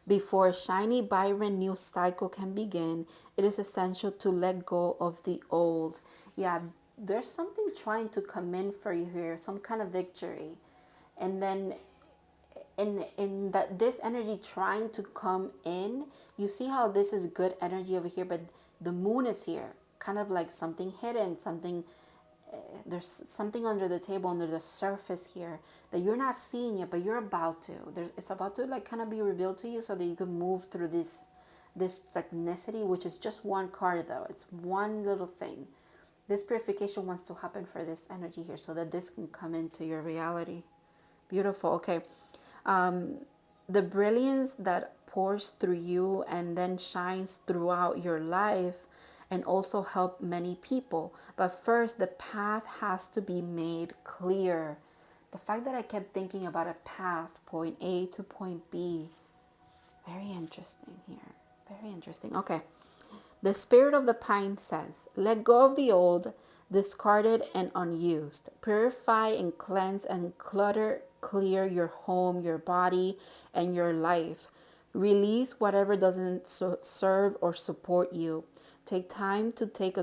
Before a shiny, vibrant new cycle can begin, it is essential to let go of the old. Yeah, there's something trying to come in for you here, some kind of victory. And then in that, this energy trying to come in, you see how this is good energy over here, but the moon is here, kind of like something hidden, something, there's something under the table, under the surface here, that you're not seeing it, but you're about to. It's about to like kind of be revealed to you, so that you can move through this technicity, which is just one card though. It's one little thing. This purification wants to happen for this energy here, so that this can come into your reality. Beautiful. Okay. The brilliance that pours through you and then shines throughout your life, and also help many people. But first, the path has to be made clear. The fact that I kept thinking about a path, point A to point B, very interesting here. Very interesting. Okay. The spirit of the pine says, let go of the old, discarded and unused. Purify and cleanse and clear your home, your body, and your life. Release whatever doesn't serve or support you. Take time to take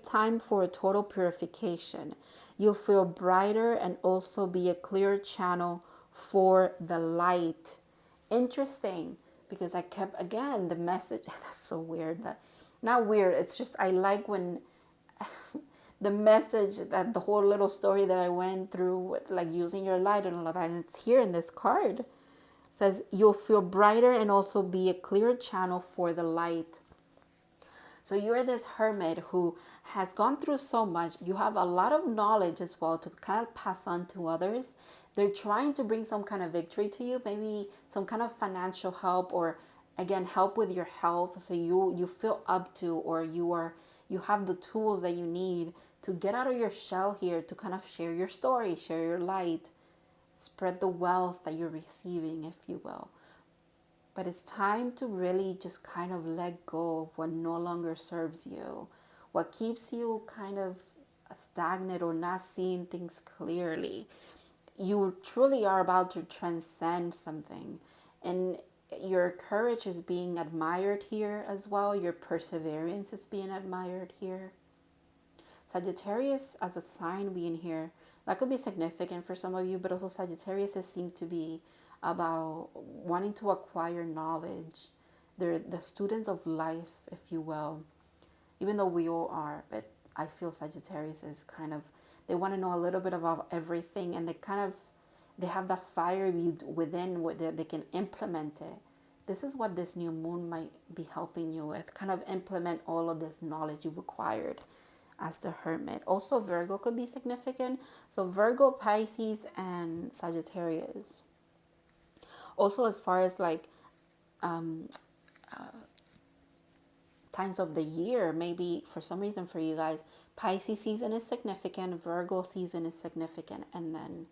time for a total purification. You'll feel brighter and also be a clear channel for the light. Interesting, because I kept, again, the message, that's so weird, that not weird, it's just I like when the message, that the whole little story that I went through with like using your light and all of that, and it's here in this card. It says you'll feel brighter and also be a clear channel for the light. So you're this hermit who has gone through so much. You have a lot of knowledge as well to kind of pass on to others. They're trying to bring some kind of victory to you, maybe some kind of financial help, or again, help with your health. So you feel up to, or you have the tools that you need to get out of your shell here, to kind of share your story, share your light, spread the wealth that you're receiving, if you will. But it's time to really just kind of let go of what no longer serves you, what keeps you kind of stagnant or not seeing things clearly. You truly are about to transcend something, and your courage is being admired here as well. Your perseverance is being admired here. Sagittarius as a sign being here, that could be significant for some of you, but also Sagittarius seem to be about wanting to acquire knowledge. They're the students of life, if you will, even though we all are. But I feel Sagittarius is kind of, they want to know a little bit about everything, and they have that fire within where they can implement it. This is what this new moon might be helping you with, kind of implement all of this knowledge you've acquired as the hermit. Also Virgo could be significant. So Virgo, Pisces, and Sagittarius. Also, as far as like times of the year, maybe for some reason for you guys, Pisces season is significant, Virgo season is significant, and then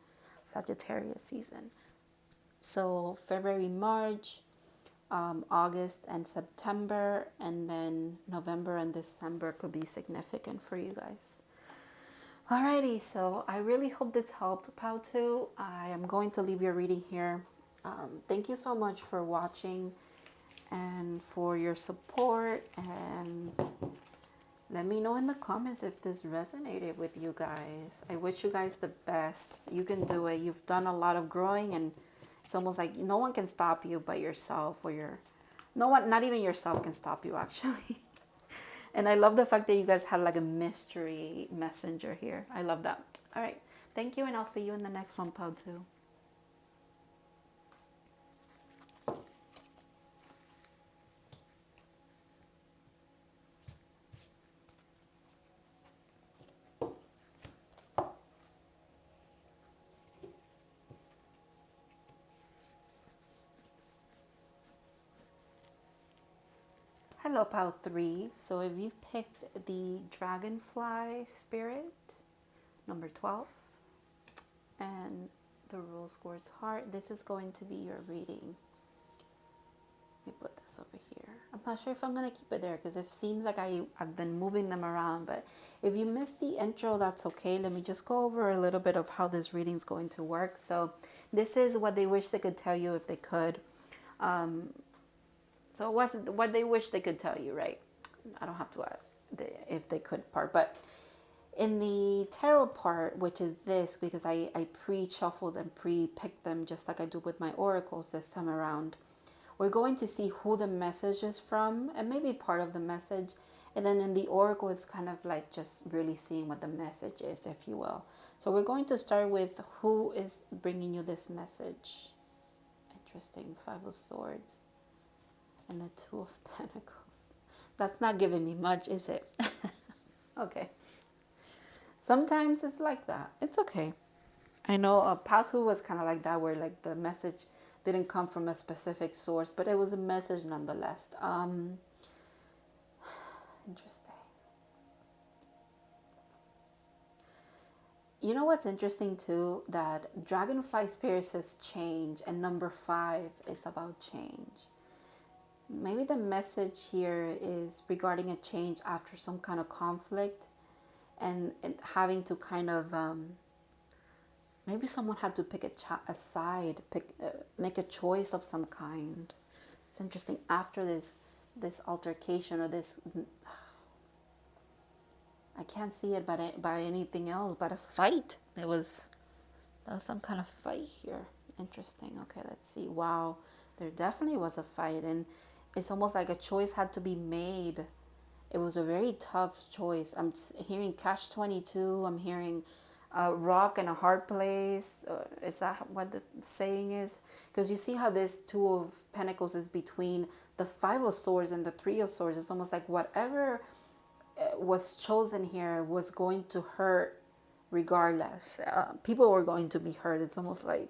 Sagittarius season. So February, March, August and September, and then November and December could be significant for you guys. Alrighty, so I really hope this helped, Pautu. I am going to leave your reading here. Thank you so much for watching and for your support, and let me know in the comments if this resonated with you guys. I wish you guys the best. You can do it. You've done a lot of growing, and it's almost like no one can stop you but yourself, or no one, not even yourself can stop you actually. And I love the fact that you guys had like a mystery messenger here. I love that. All right. Thank you, and I'll see you in the next one, Pautu. Hello, Pal 3. So if you picked the Dragonfly Spirit, number 12, and the Rose Quartz Heart, this is going to be your reading. Let me put this over here. I'm not sure if I'm going to keep it there because it seems like I've been moving them around. But if you missed the intro, that's okay. Let me just go over a little bit of how this reading is going to work. So this is what they wish they could tell you if they could. So what's what they wish they could tell you, right? I don't have to if they could part. But in the tarot part, which is this, because I pre-shuffled and pre-picked them just like I do with my oracles this time around. We're going to see who the message is from and maybe part of the message. And then in the oracle, it's kind of like just really seeing what the message is, if you will. So we're going to start with who is bringing you this message. Interesting. 5 of Swords and the 2 of Pentacles. That's not giving me much, is it? Okay. Sometimes it's like that. It's okay. I know Patu was kind of like that, where like the message didn't come from a specific source, but it was a message nonetheless. Interesting. You know what's interesting too? That Dragonfly Spirit says change, and number 5 is about change. Maybe the message here is regarding a change after some kind of conflict, and having to kind of maybe someone had to pick a side, make a choice of some kind. It's interesting. After this altercation, or this, I can't see it by anything else but a fight. There was some kind of fight here. Interesting. Okay, let's see. Wow, there definitely was a fight, and it's almost like a choice had to be made. It was a very tough choice. I'm hearing catch-22. I'm hearing a rock and a hard place. Is that what the saying is? Because you see how this 2 of Pentacles is between the 5 of Swords and the 3 of Swords. It's almost like whatever was chosen here was going to hurt regardless. People were going to be hurt. It's almost like,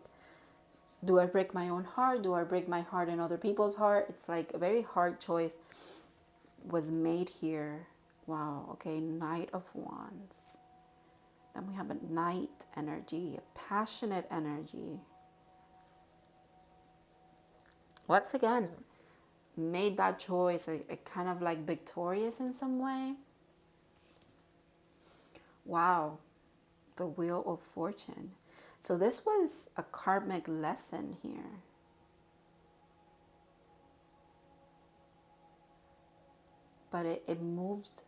do I break my own heart? Do I break my heart and other people's heart? It's like a very hard choice was made here. Wow. Okay, Knight of Wands. Then we have a Knight energy, a passionate energy. Once again, made that choice a kind of like victorious in some way. Wow. The Wheel of Fortune. So this was a karmic lesson here. But it moved.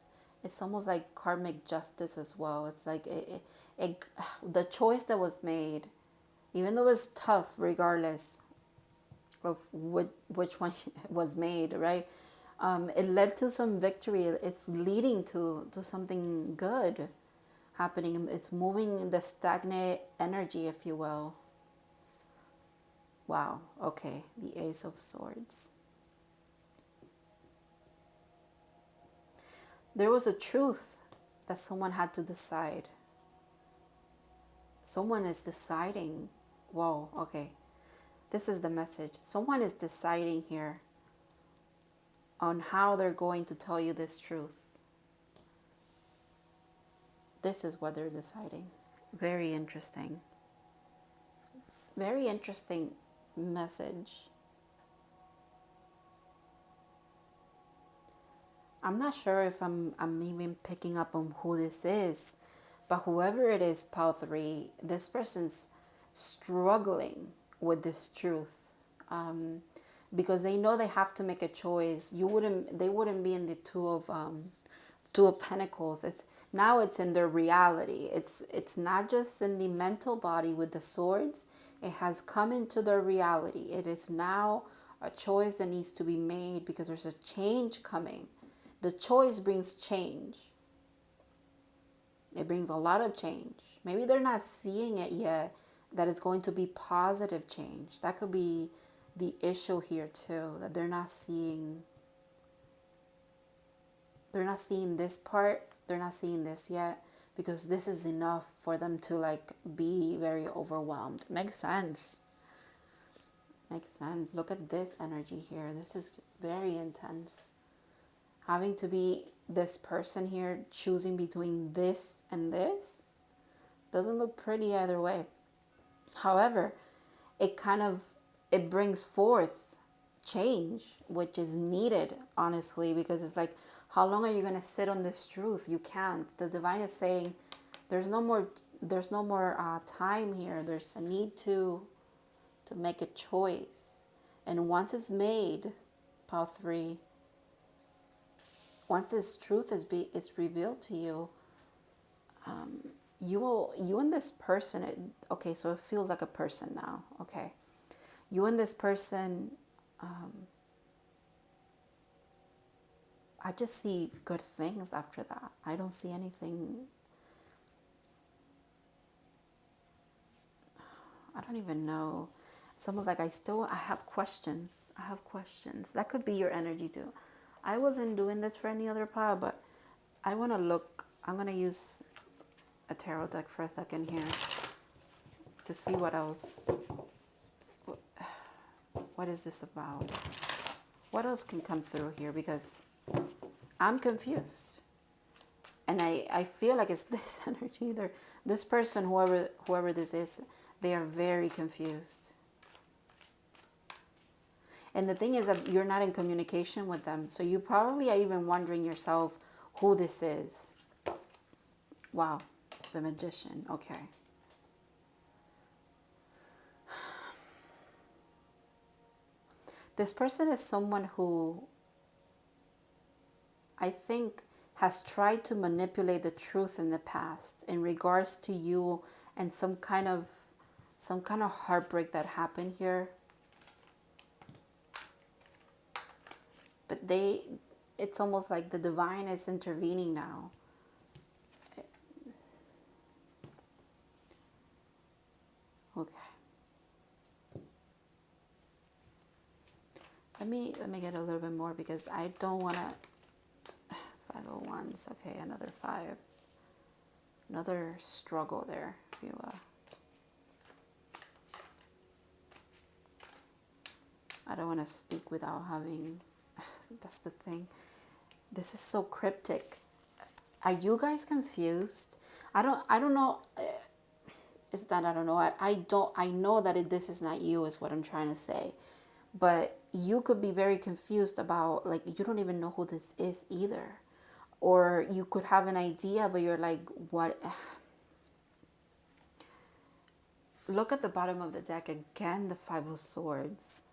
It's almost like karmic justice as well. It's like the choice that was made, even though it was tough, regardless of which one was made, right? It led to some victory. It's leading to something good happening. It's moving the stagnant energy, if you will. Wow. Okay. The Ace of Swords. There was a truth that someone had to decide. Someone is deciding. Whoa. Okay. This is the message. Someone is deciding here on how they're going to tell you this truth. This is what they're deciding. Very interesting. Very interesting message. I'm not sure if I'm even picking up on who this is, but whoever it is, Pal 3, this person's struggling with this truth, because they know they have to make a choice. They wouldn't be in the Two of Pentacles. It's in their reality. It's not just in the mental body with the swords. It has come into their reality. It is now a choice that needs to be made because there's a change coming. The choice brings change. It brings a lot of change. Maybe they're not seeing it yet, that it's going to be positive change. That could be the issue here too, that they're not seeing this part. They're not seeing this yet because this is enough for them to like be very overwhelmed. Makes sense. Makes sense. Look at this energy here. This is very intense. having to be this person here choosing between this and this doesn't look pretty either way. However, it brings forth change, which is needed, honestly, because it's like, how long are you going to sit on this truth? You can't. The divine is saying there's no more time here. There's a need to make a choice. And once it's made, pile 3, once this truth is revealed to you, you and this person, okay, so it feels like a person now, okay. You and this person, I just see good things after that. I don't see anything. I don't even know. It's almost like I have questions. I have questions. That could be your energy too. I wasn't doing this for any other pile, but I want to look. I'm going to use a tarot deck for a second here to see what else. What is this about? What else can come through here? Because I'm confused. And I feel like it's this energy either. This person, whoever this is, they are very confused. And the thing is that you're not in communication with them. So you probably are even wondering yourself who this is. Wow. The Magician. Okay. This person is someone who I think has tried to manipulate the truth in the past in regards to you and some kind of heartbreak that happened here. But it's almost like the divine is intervening now. Okay. Let me get a little bit more because I don't want to. 501s. Okay, another 5. Another struggle there, if you will. I don't want to speak without having. That's the thing. This is so cryptic. Are you guys confused? I don't know. It's that I don't know. I know that this is not you, is what I'm trying to say. But you could be very confused about, like, you don't even know who this is either. Or you could have an idea, but you're like, what? Look at the bottom of the deck again, the 5 of Swords.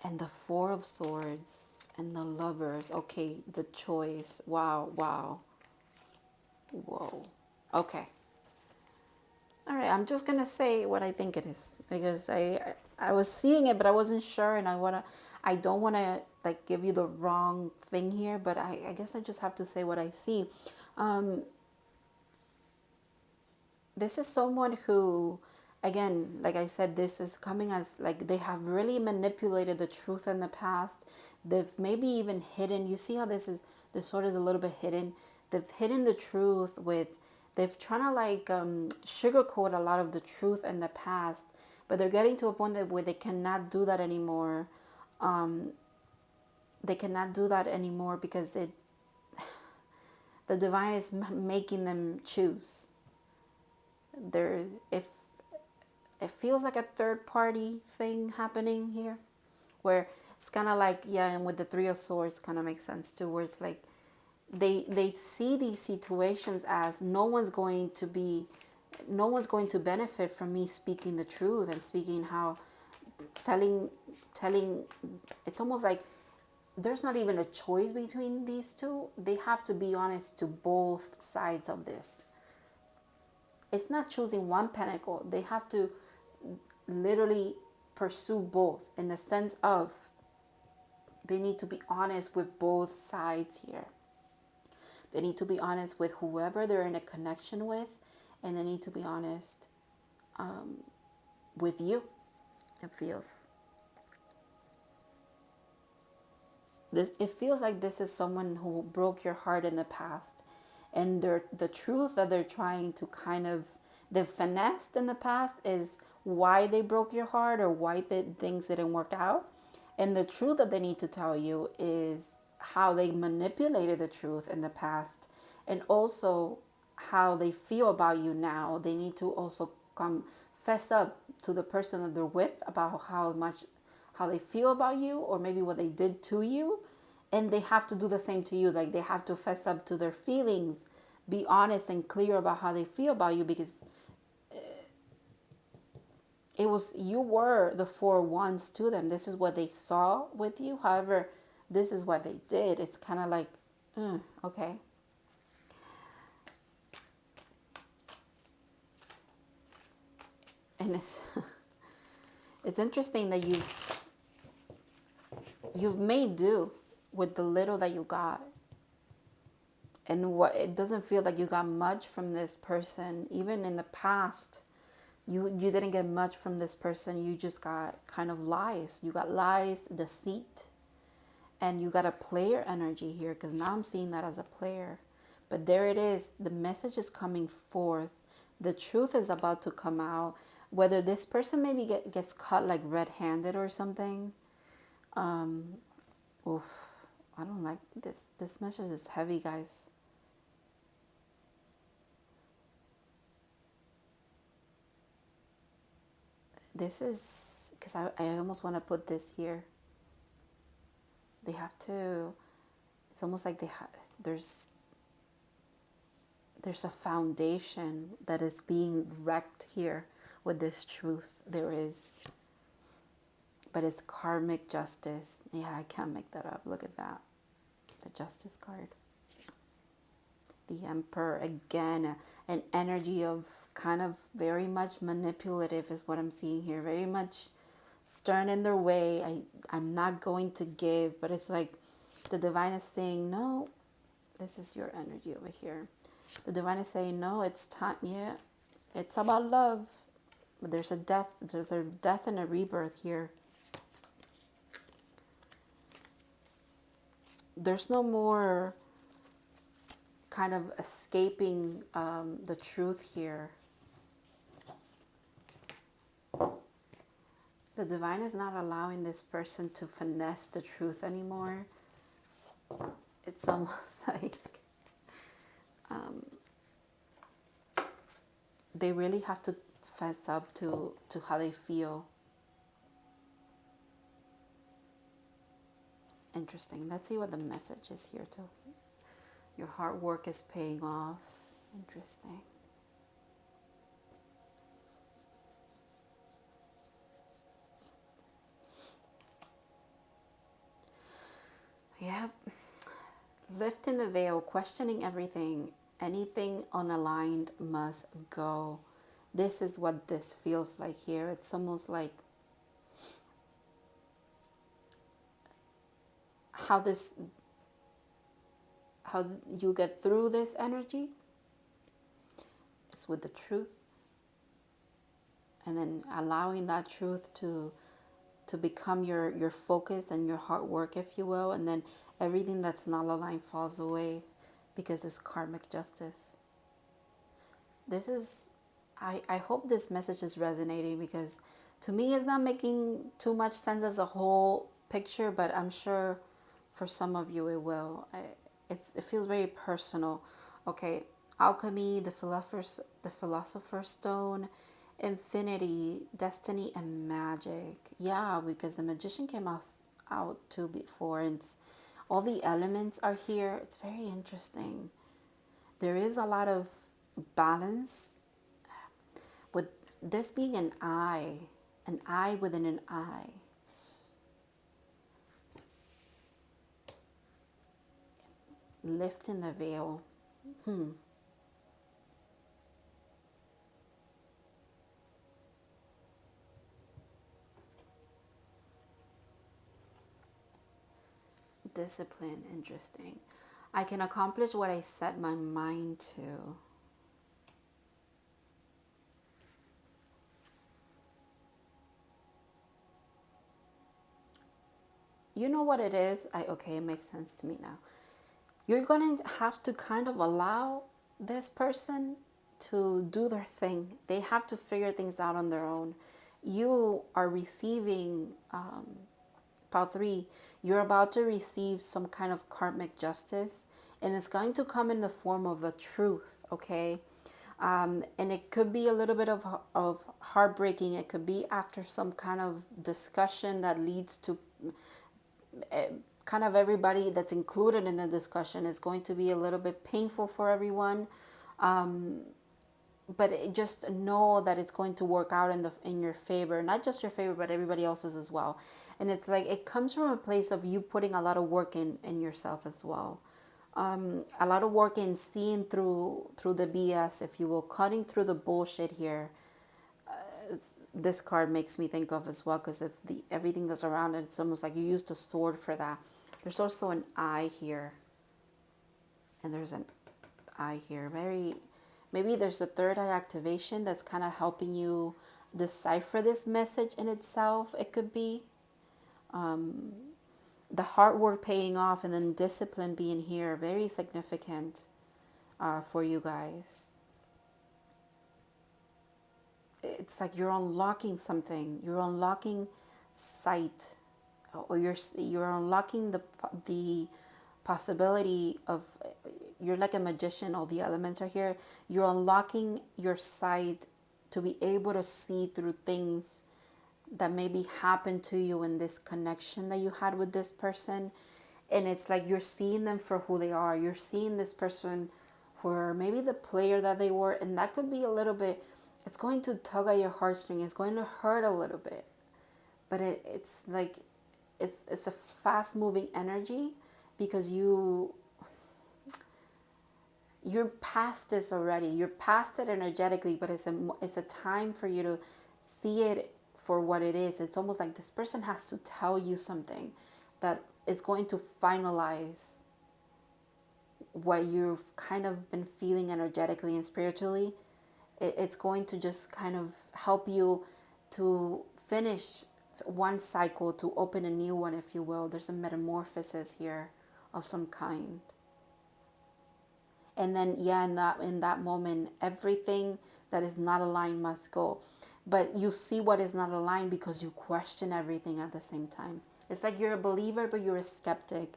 And the 4 of Swords. And the Lovers. Okay, the choice. Wow, wow. Whoa. Okay. All right, I'm just going to say what I think it is. Because I was seeing it, but I wasn't sure. And I don't want to, like, give you the wrong thing here. But I guess I just have to say what I see. This is someone who, again, like I said, this is coming as, like, they have really manipulated the truth in the past. They've maybe even hidden. You see how this sword is a little bit hidden. They've hidden the truth with, they've trying to, like, sugarcoat a lot of the truth in the past, but they're getting to a point where they cannot do that anymore. They cannot do that anymore because the divine is making them choose. It feels like a third party thing happening here, where it's kind of like, yeah, and with the 3 of Swords kind of makes sense too, where it's like they see these situations as no one's going to benefit from me speaking the truth and speaking how telling it's almost like there's not even a choice between these two. They have to be honest to both sides of this. It's not choosing one pentacle. They have to literally pursue both, in the sense of they need to be honest with both sides here. They need to be honest with whoever they're in a connection with, and they need to be honest with you. It feels. It feels like this is someone who broke your heart in the past. And the truth that they're trying to they've finessed in the past is why they broke your heart or why things didn't work out. And the truth that they need to tell you is how they manipulated the truth in the past, and also how they feel about you now. They need to also come fess up to the person that they're with about how they feel about you, or maybe what they did to you. And they have to do the same to you. Like, they have to fess up to their feelings, be honest and clear about how they feel about you, because you were the 4 wands to them. This is what they saw with you. However, this is what they did. It's kind of like, okay. And it's it's interesting that you've made do with the little that you got. And what it doesn't feel like you got much from this person. Even in the past, you didn't get much from this person. You just got kind of lies. You got lies, deceit, and you got a player energy here, because now I'm seeing that as a player. But there it is. The message is coming forth. The truth is about to come out. Whether this person maybe gets caught like red-handed or something. Oof, I don't like this. This message is heavy, guys. This is, because I almost want to put this here. They have to, it's almost like there's a foundation that is being wrecked here with this truth. There is, but it's karmic justice. Yeah, I can't make that up. Look at that. The justice card. The Emperor, again, an energy of kind of very much manipulative is what I'm seeing here. Very much stern in their way. I'm not going to give, but it's like the divine is saying, no, this is your energy over here. The divine is saying, no, it's time. Yeah, it's about love. But there's a death and a rebirth here. There's no more kind of escaping the truth here. The divine is not allowing this person to finesse the truth anymore. It's almost like they really have to fess up to how they feel. Interesting. Let's see what the message is here too. Your hard work is paying off. Interesting. Yep. Lifting the veil, questioning everything. Anything unaligned must go. This is what this feels like here. It's almost like how you get through this energy is with the truth, and then allowing that truth to become your focus and your hard work, if you will, and then everything that's not aligned falls away, because it's karmic justice. This is, I hope this message is resonating, because to me it's not making too much sense as a whole picture, but I'm sure for some of you it will. It feels very personal. Okay, alchemy, the philosopher's stone, infinity, destiny, and magic. Yeah, because the magician came out too before, and all the elements are here. It's very interesting. There is a lot of balance with this being an eye within an eye. Lifting the veil. Discipline, interesting. I can accomplish what I set my mind to. You know what it is? Okay, it makes sense to me now. You're going to have to kind of allow this person to do their thing. They have to figure things out on their own. You are receiving pile 3, you're about to receive some kind of karmic justice, and it's going to come in the form of a truth, okay? And it could be a little bit of heartbreaking. It could be after some kind of discussion that leads to kind of everybody that's included in the discussion is going to be a little bit painful for everyone. But just know that it's going to work out in your favor, not just your favor, but everybody else's as well. And it's like it comes from a place of you putting a lot of work in yourself as well. A lot of work in seeing through the BS, if you will, cutting through the bullshit here. This card makes me think of as well, because if everything that's around it, it's almost like you used a sword for that. There's also an eye here, and there's an eye here. Maybe there's a third eye activation that's kind of helping you decipher this message in itself. It could be the hard work paying off, and then discipline being here, very significant for you guys. It's like you're unlocking something. You're unlocking sight, or you're unlocking the possibility of, you're like a magician. All the elements are here. You're unlocking your sight to be able to see through things that maybe happened to you in this connection that you had with this person. And it's like you're seeing them for who they are. You're seeing this person for maybe the player that they were, and that could be a little bit, it's going to tug at your heartstring. It's going to hurt a little bit, but it's like it's a fast moving energy, because you're past this already. You're past it energetically, but it's a time for you to see it for what it is. It's almost like this person has to tell you something that is going to finalize what you've kind of been feeling energetically and spiritually. It's going to just kind of help you to finish one cycle, to open a new one, if you will. There's a metamorphosis here of some kind. And then, yeah, in that moment, everything that is not aligned must go. But you see what is not aligned because you question everything at the same time. It's like you're a believer, but you're a skeptic.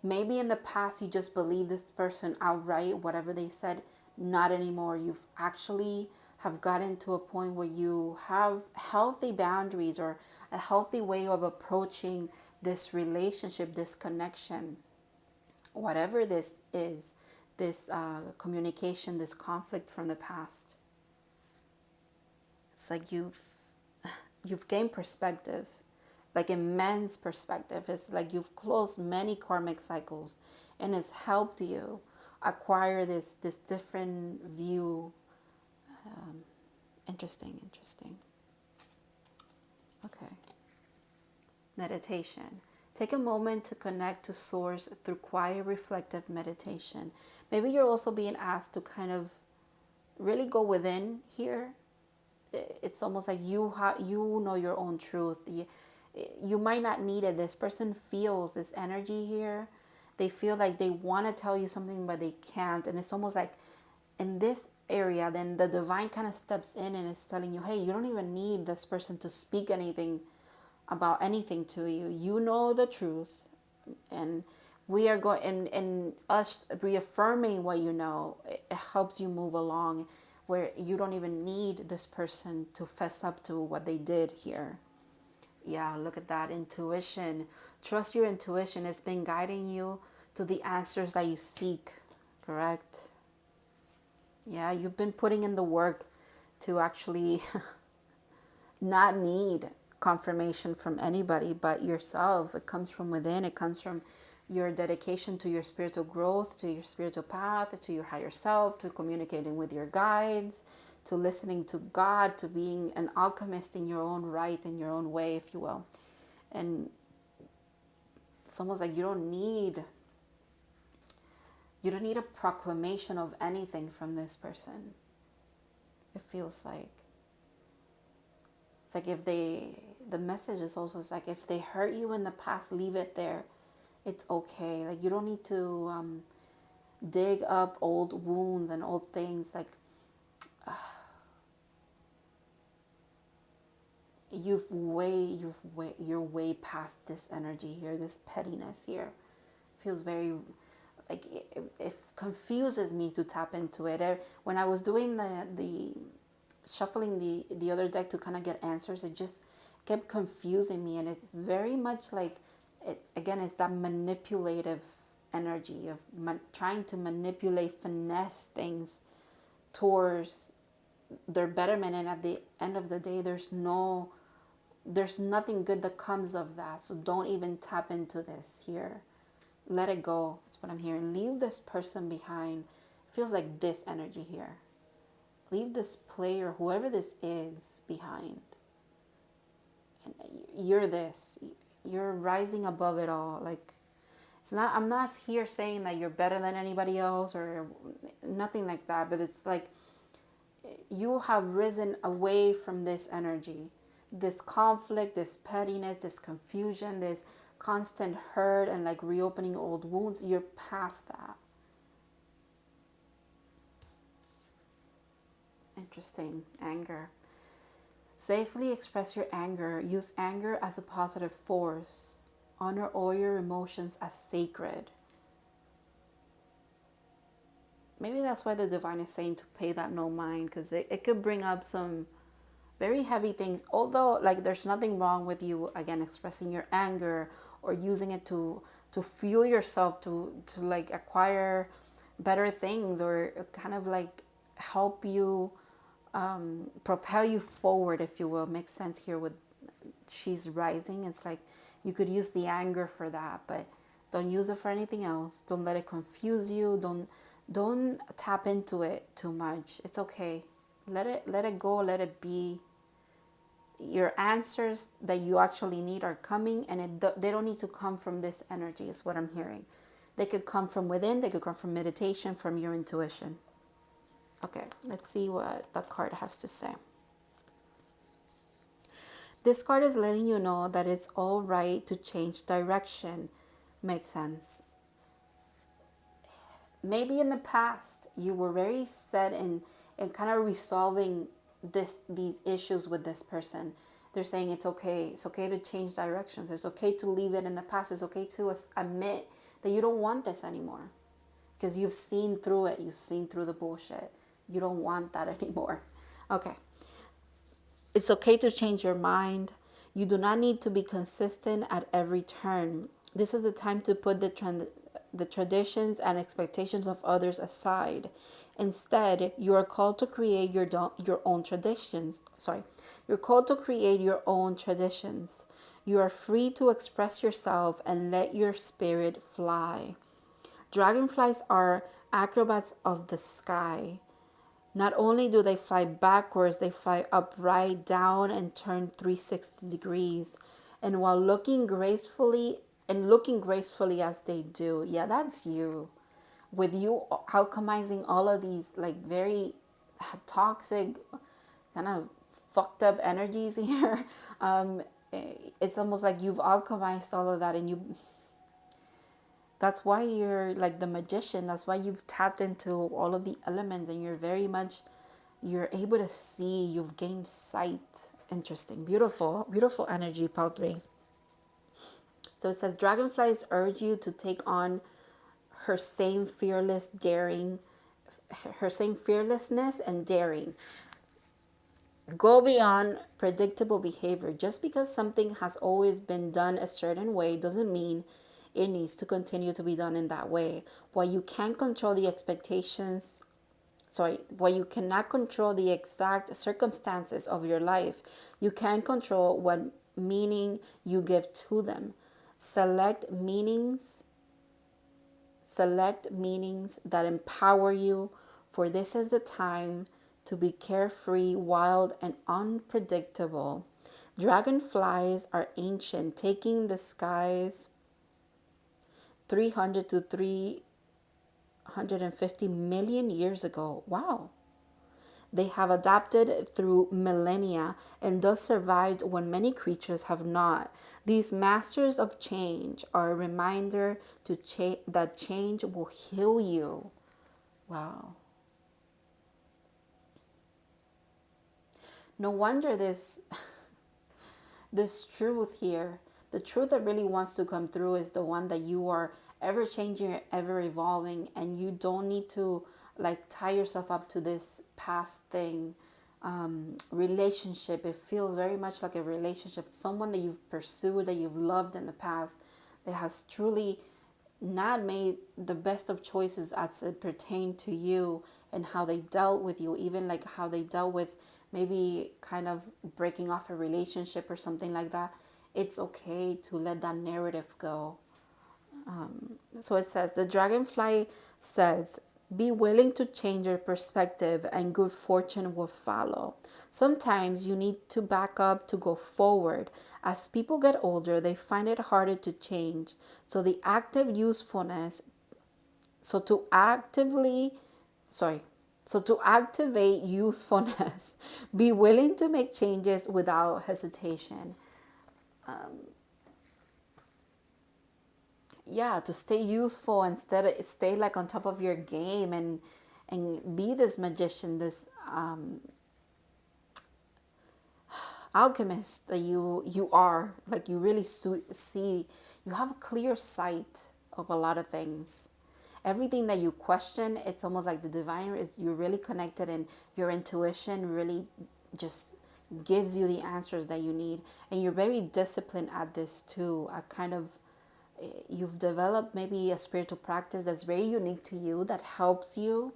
Maybe in the past you just believed this person outright, whatever they said. Not anymore. You've actually have gotten to a point where you have healthy boundaries, or a healthy way of approaching this relationship, this connection, whatever this is, this communication, this conflict from the past. It's like you've gained perspective, like immense perspective. It's like you've closed many karmic cycles, and it's helped you acquire this different view. Interesting. Okay. Meditation. Take a moment to connect to Source through quiet, reflective meditation. Maybe you're also being asked to kind of really go within here. It's almost like you know your own truth. You might not need it. This person feels this energy here. They feel like they want to tell you something, but they can't. And it's almost like in this area, then the divine kind of steps in and is telling you, hey, you don't even need this person to speak anything about anything to you. You know the truth. And we are going, and us reaffirming what you know, it helps you move along, where you don't even need this person to fess up to what they did here. Yeah, look at that. Intuition. Trust your intuition. It's been guiding you to the answers that you seek, correct? Yeah, you've been putting in the work to actually not need confirmation from anybody but yourself. It comes from within. It comes from your dedication to your spiritual growth, to your spiritual path, to your higher self, to communicating with your guides, to listening to God, to being an alchemist in your own right, in your own way, if you will. And it's almost like you don't need a proclamation of anything from this person. It feels like. It's like the message is also, it's like if they hurt you in the past, leave it there. It's okay. Like you don't need to dig up old wounds and old things. Like you're way past this energy here, this pettiness here. Feels very like it confuses me to tap into it. When I was doing the shuffling the other deck to kind of get answers, it just kept confusing me, and it's very much like it again. It's that manipulative energy of trying to manipulate, finesse things towards their betterment, and at the end of the day, there's nothing good that comes of that. So don't even tap into this here. Let it go. That's what I'm hearing. Leave this person behind. It feels like this energy here. Leave this player, whoever this is, behind. And you're this. You're rising above it all. Like, it's not, I'm not here saying that you're better than anybody else or nothing like that, but it's like you have risen away from this energy, this conflict, this pettiness, this confusion, this constant hurt and like reopening old wounds. You're past that. Interesting. Anger. Safely express your anger. Use anger as a positive force. Honor all your emotions as sacred. Maybe that's why the divine is saying to pay that no mind, because it could bring up some very heavy things. Although, like, there's nothing wrong with you, again, expressing your anger or using it to fuel yourself to like acquire better things, or kind of like help you propel you forward, if you will. Makes sense here with she's rising. It's like you could use the anger for that, but don't use it for anything else. Don't let it confuse you. Don't tap into it too much. It's okay. Let it go. Let it be. Your answers that you actually need are coming, and they don't need to come from this energy, is what I'm hearing. They could come from within. They could come from meditation, from your intuition. Okay, let's see what the card has to say. This card is letting you know that it's all right to change direction. Makes sense. Maybe in the past you were very set in kind of resolving these issues with this person. They're saying it's okay. It's okay to change directions. It's okay to leave it in the past. It's okay to admit that you don't want this anymore, because you've seen through it. You've seen through the bullshit. You don't want that anymore. Okay. It's okay to change your mind. You do not need to be consistent at every turn. This is the time to put the traditions and expectations of others aside. Instead, you are called to create your own traditions. You're called to create your own traditions. You are free to express yourself and let your spirit fly. Dragonflies are acrobats of the sky. Not only do they fly backwards, they fly upright, down, and turn 360 degrees. And while looking gracefully as they do. Yeah, that's you. With you alchemizing all of these like very toxic, kind of fucked up energies here. It's almost like you've alchemized all of that, and that's why you're like the magician. That's why you've tapped into all of the elements, and you're able to see. You've gained sight. Interesting. Beautiful, beautiful energy, Pile 3. So it says, dragonflies urge you to take on her same fearlessness and daring. Go beyond predictable behavior. Just because something has always been done a certain way doesn't mean it needs to continue to be done in that way. While you can't control the while you cannot control the exact circumstances of your life, you can control what meaning you give to them. Select meanings that empower you, for this is the time to be carefree, wild, and unpredictable. Dragonflies are ancient, taking the skies 300 to 350 million years ago. Wow. They have adapted through millennia and thus survived when many creatures have not. These masters of change are a reminder that change will heal you. Wow. No wonder this this truth here, the truth that really wants to come through is the one that you are ever changing, ever evolving, and you don't need to like tie yourself up to this past thing. Relationship, it feels very much like a relationship, someone that you've pursued, that you've loved in the past, that has truly not made the best of choices as it pertained to you, and how they dealt with you, even like how they dealt with maybe kind of breaking off a relationship or something like that. It's okay to let that narrative go. So it says, the dragonfly says, be willing to change your perspective and good fortune will follow. Sometimes you need to back up to go forward. As people get older, they find it harder to change. So the active usefulness, so to actively, sorry, so to activate usefulness, be willing to make changes without hesitation. Yeah, to stay useful, instead of stay like on top of your game, and be this magician, this alchemist that you are. Like you really see, you have a clear sight of a lot of things. Everything that you question, it's almost like the divine is, you're really connected, and your intuition really just gives you the answers that you need. And you're very disciplined at this too. A kind of, you've developed maybe a spiritual practice that's very unique to you, that helps you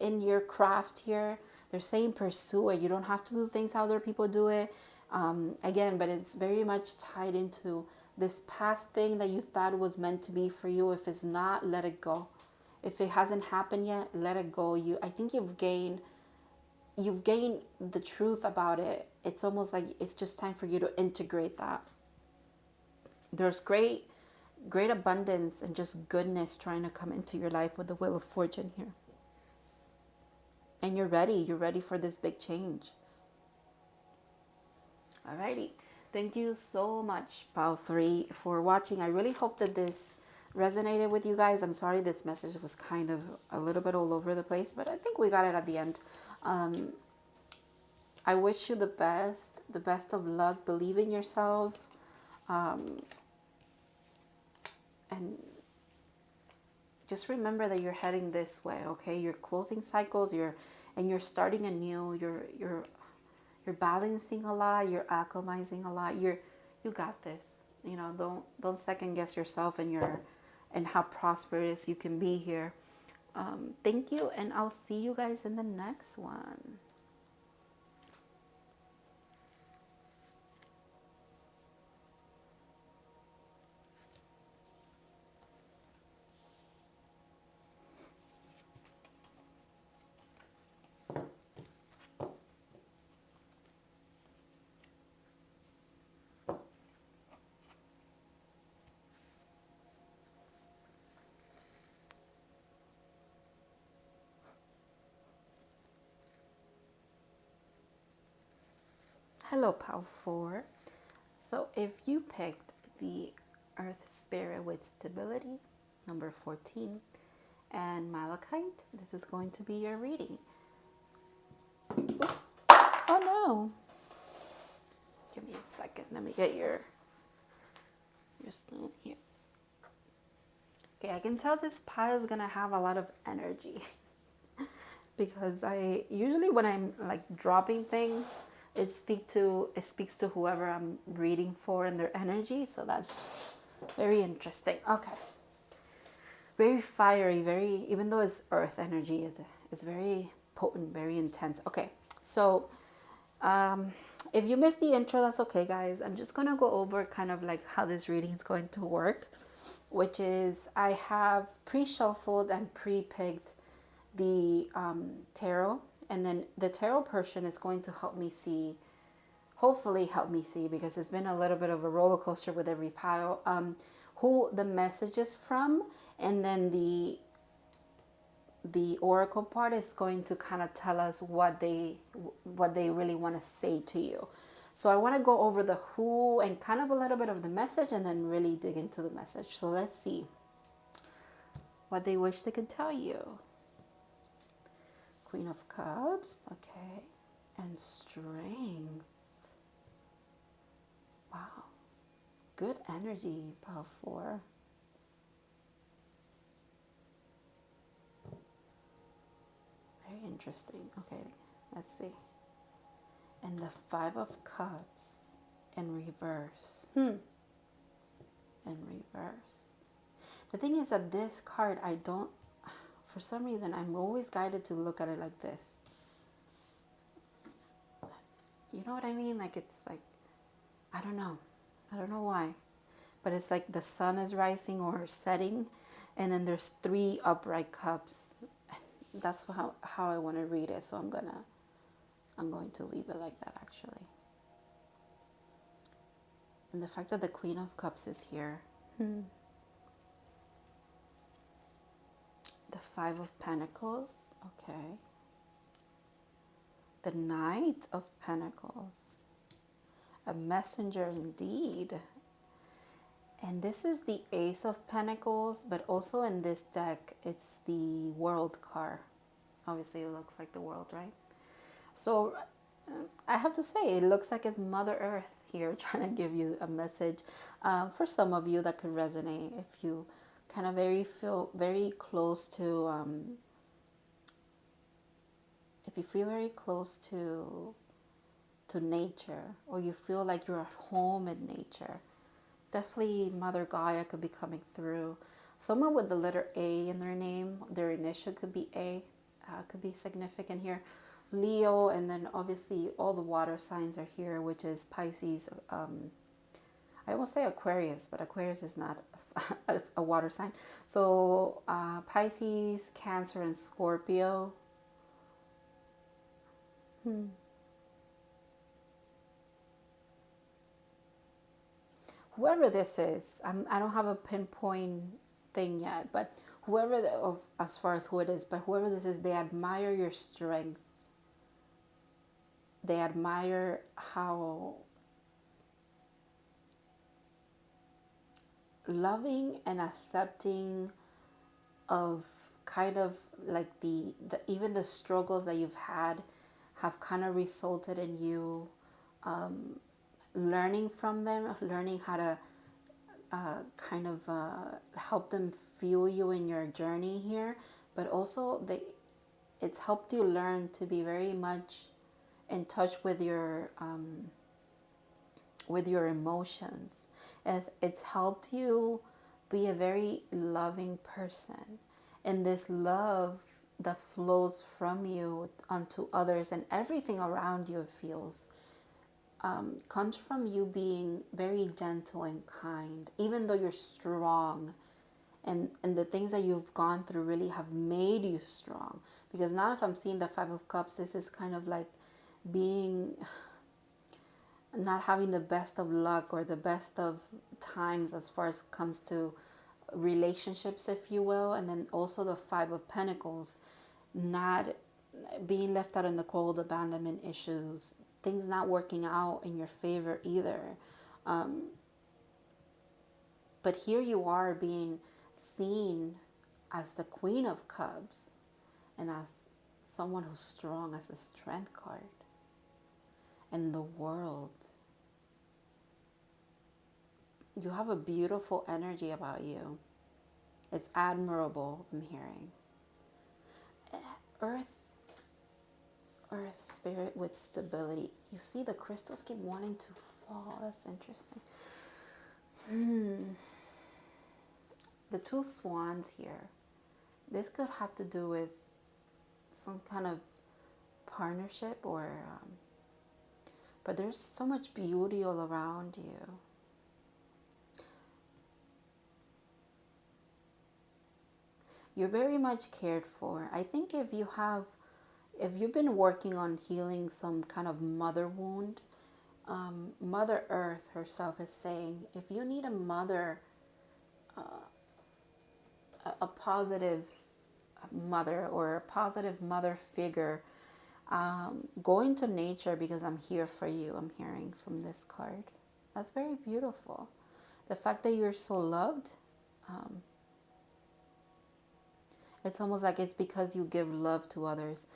in your craft here. They're saying pursue it. You don't have to do things how other people do it. Again, but it's very much tied into this past thing that you thought was meant to be for you. If it's not, let it go. If it hasn't happened yet, let it go. I think you've gained the truth about it. It's almost like it's just time for you to integrate that. There's great abundance and just goodness trying to come into your life with the wheel of fortune here. And you're ready for this big change. Alrighty, thank you so much, Pile 3, for watching. I really hope that this resonated with you guys. I'm sorry this message was kind of a little bit all over the place, but I think we got it at the end. I wish you the best of luck. Believe in yourself, and just remember that you're heading this way. Okay, you're closing cycles. You're starting anew. You're balancing a lot. You're acclimatizing a lot. You got this. You know, don't second guess yourself and how prosperous you can be here. Thank you, and I'll see you guys in the next one. Hello, Pal 4. So if you picked the Earth Spirit with Stability, number 14, and Malachite, this is going to be your reading. Ooh. Oh no. Give me a second. Let me get your stone here. Okay, I can tell this pile is going to have a lot of energy. Because I usually, when I'm like dropping things, it speaks to whoever I'm reading for and their energy. So that's very interesting. Okay, very fiery, very, even though it's earth energy, is very potent, very intense. Okay, so if you missed the intro, that's okay, guys. I'm just gonna go over kind of like how this reading is going to work, which is I have pre-shuffled and pre-picked the tarot, and then the tarot person is going to help me see, hopefully help me see, because it's been a little bit of a roller coaster with every pile, who the message is from, and then the oracle part is going to kind of tell us what they really want to say to you. So I want to go over the who and kind of a little bit of the message, and then really dig into the message. So let's see what they wish they could tell you. Queen of Cups, okay, and Strength. Wow. Good energy, pile 4. Very interesting. Okay, let's see. And the 5 of Cups in reverse. In reverse. The thing is that this card, I don't, for some reason, I'm always guided to look at it like this. You know what I mean? Like, it's like, I don't know. I don't know why. But it's like the sun is rising or setting, and then there's 3 upright cups. That's how I want to read it. So I'm going to leave it like that, actually. And the fact that the Queen of Cups is here. The 5 of Pentacles. Okay. The Knight of Pentacles. A messenger indeed. And this is the Ace of Pentacles, but also in this deck, it's the World card. Obviously, it looks like the World, right? So I have to say, it looks like it's Mother Earth here trying to give you a message. For some of you, that could resonate if you kind of feel very close to, if you feel very close to nature, or you feel like you're at home in nature. Definitely Mother Gaia could be coming through. Someone with the letter A in their name, their initial could be A, could be significant here. Leo, and then obviously all the water signs are here, which is Pisces. I almost say Aquarius, but Aquarius is not a water sign. So Pisces, Cancer, and Scorpio. Whoever this is, I don't have a pinpoint thing yet, but whoever, as far as who it is, but whoever this is, they admire your strength. They admire how loving and accepting of kind of like the even the struggles that you've had have kind of resulted in you learning from them, learning how to kind of help them fuel you in your journey here. But also it's helped you learn to be very much in touch with your emotions. It's helped you be a very loving person, and this love that flows from you onto others and everything around you feels comes from you being very gentle and kind, even though you're strong, and the things that you've gone through really have made you strong. Because now, if I'm seeing the 5 of Cups, this is kind of like being, not having the best of luck or the best of times as far as comes to relationships, if you will. And then also the 5 of Pentacles, not being left out in the cold, abandonment issues, things not working out in your favor either. But here you are being seen as the Queen of Cups and as someone who's strong, as a Strength card. And the World. You have a beautiful energy about you. It's admirable, I'm hearing. Earth, Spirit with stability. You see the crystals keep wanting to fall. That's interesting. The 2 swans here. This could have to do with some kind of partnership, or but there's so much beauty all around you. You're very much cared for. I think if you've been working on healing some kind of mother wound, Mother Earth herself is saying, if you need a mother, a positive mother or a positive mother figure, go into nature, because I'm here for you. I'm hearing from this card. That's very beautiful. The fact that you're so loved, It's almost like it's because you give love to others.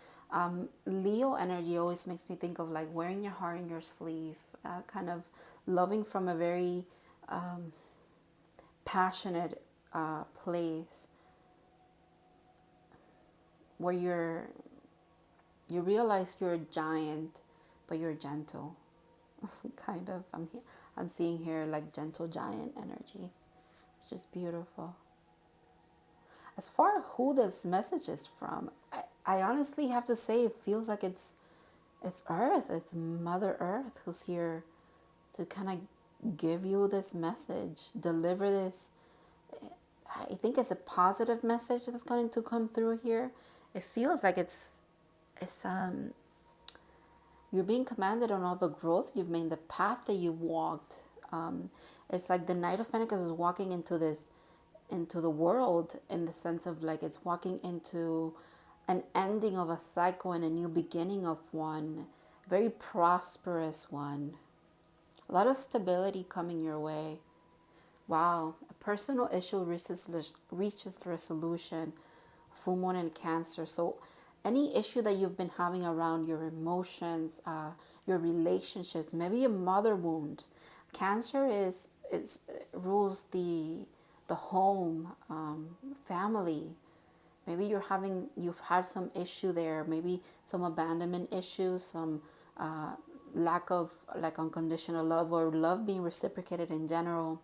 Leo energy always makes me think of like wearing your heart in your sleeve, kind of loving from a very passionate place where you realize you're a giant, but you're gentle. Kind of. I'm seeing here like gentle giant energy, which is beautiful. As far as who this message is from, I honestly have to say it feels like it's Earth. It's Mother Earth who's here to kind of give you this message, deliver this. I think it's a positive message that's going to come through here. It feels like it's you're being commanded on all the growth you've made, the path that you walked. It's like the Knight of Pentacles is walking into the world in the sense of like it's walking into an ending of a cycle and a new beginning of one, very prosperous one. A lot of stability coming your way. Wow, a personal issue reaches resolution. Full moon in Cancer. So any issue that you've been having around your emotions, your relationships, maybe a mother wound. Cancer is rules the home, family. Maybe you've had some issue there. Maybe some abandonment issues, some lack of like unconditional love or love being reciprocated in general.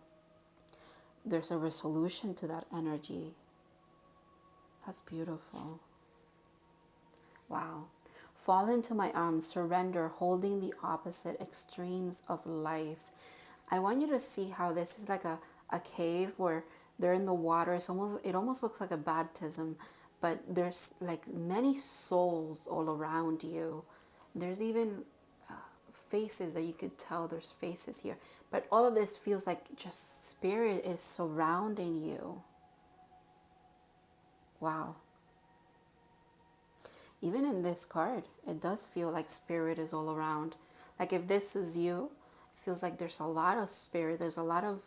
There's a resolution to that energy. That's beautiful. Wow. Fall into my arms, surrender, holding the opposite extremes of life. I want you to see how this is like a cave where they're in the water. It almost looks like a baptism, but there's like many souls all around you. There's even faces that you could tell there's faces here. But all of this feels like just spirit is surrounding you. Wow. Even in this card, it does feel like spirit is all around. Like if this is you, it feels like there's a lot of spirit. There's a lot of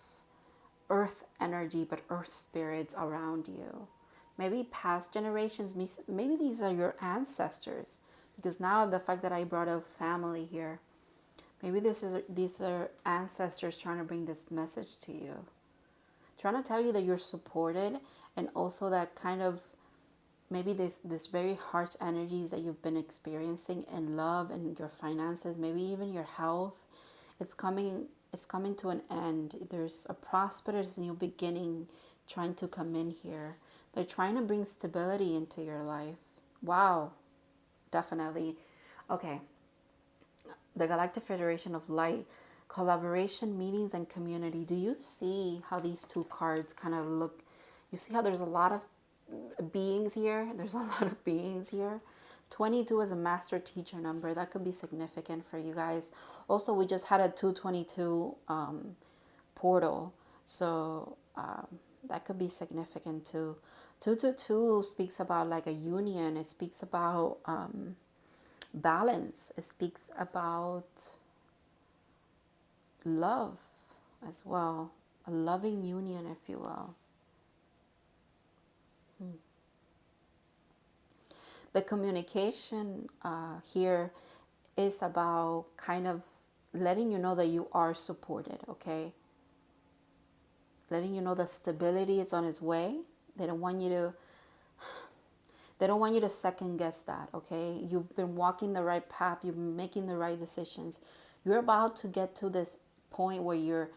earth energy, but earth spirits around you. Maybe past generations, maybe these are your ancestors. Because now the fact that I brought up family here, maybe these are ancestors trying to bring this message to you. Trying to tell you that you're supported, and also that kind of maybe this very harsh energies that you've been experiencing in love and your finances, maybe even your health, it's coming to an end. There's a prosperous new beginning trying to come in here. They're trying to bring stability into your life. Wow, definitely. Okay, the Galactic Federation of Light, collaboration, meetings, and community. Do you see how these two cards kind of look? You see how there's a lot of beings here? There's a lot of beings here. 22 is a master teacher number. That could be significant for you guys. Also, we just had a 222 portal. So that could be significant too. 222 speaks about like a union. It speaks about balance. It speaks about love as well. A loving union, if you will. The communication here is about kind of letting you know that you are supported, okay? Letting you know that stability is on its way. They don't want you to second guess that, okay? You've been walking the right path. You've been making the right decisions. You're about to get to this point where you're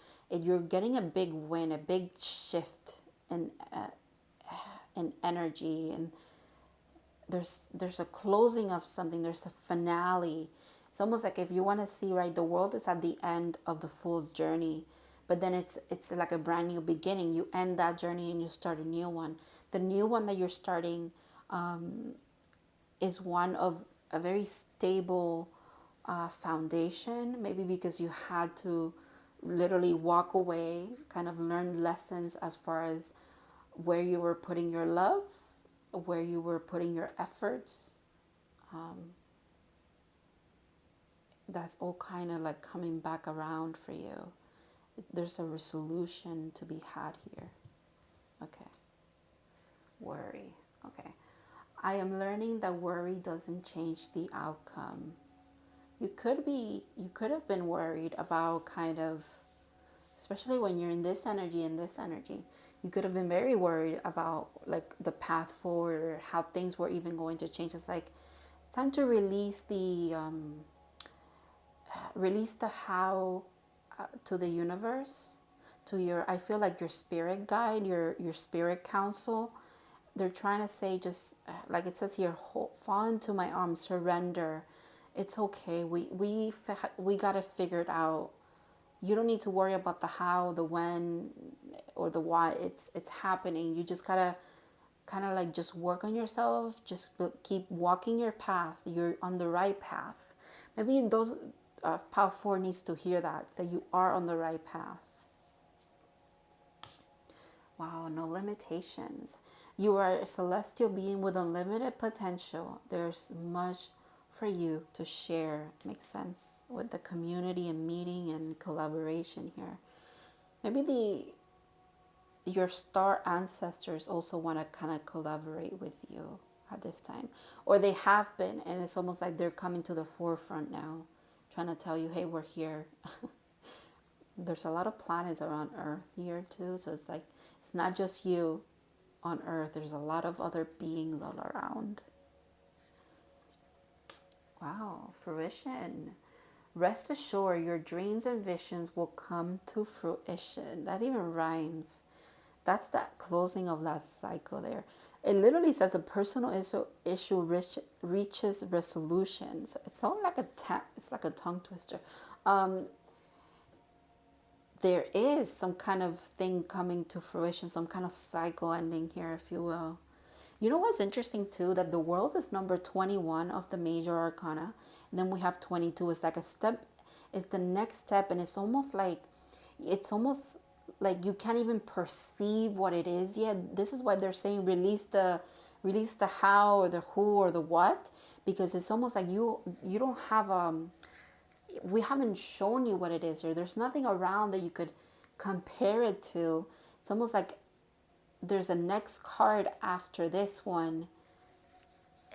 getting a big win, a big shift in energy, and there's a closing of something. There's a finale. It's almost like if you want to see, right, the world is at the end of the fool's journey, but then it's like a brand new beginning. You end that journey and you start a new one. The new one that you're starting is one of a very stable foundation, maybe because you had to literally walk away, kind of learn lessons as far as where you were putting your love, where you were putting your efforts. That's all kind of like coming back around for you. There's a resolution to be had here. Okay. Worry. Okay. I am learning that worry doesn't change the outcome. You could have been worried about kind of, especially when you're in this energy, you could have been very worried about like the path forward or how things were even going to change. It's like it's time to release the how to the universe, to your, I feel like your spirit guide, your spirit council. They're trying to say, just like it says here, fall into my arms, surrender. It's okay. We got to figure it out. You don't need to worry about the how, the when, or the why. It's happening. You just gotta kind of like just work on yourself. Just keep walking your path. You're on the right path. Maybe those path 4 needs to hear that you are on the right path. Wow, no limitations. You are a celestial being with unlimited potential. There's much for you to share. Makes sense with the community and meeting and collaboration here. Maybe your star ancestors also want to kind of collaborate with you at this time, or they have been, and it's almost like they're coming to the forefront now, trying to tell you, hey, we're here. There's a lot of planets around Earth here too, so it's like it's not just you on Earth. There's a lot of other beings all around. Wow, fruition. Rest assured, your dreams and visions will come to fruition. That even rhymes. That's that closing of that cycle there. It literally says a personal issue reaches resolution. So it's all like it's like a tongue twister. There is some kind of thing coming to fruition, some kind of cycle ending here, if you will. You know what's interesting too? That the world is number 21 of the major arcana. And then we have 22. It's like a step, it's the next step. And it's almost like you can't even perceive what it is yet. This is why they're saying release the how or the who or the what. Because it's almost like you don't have we haven't shown you what it is, or there's nothing around that you could compare it to. It's almost like there's a next card after this one,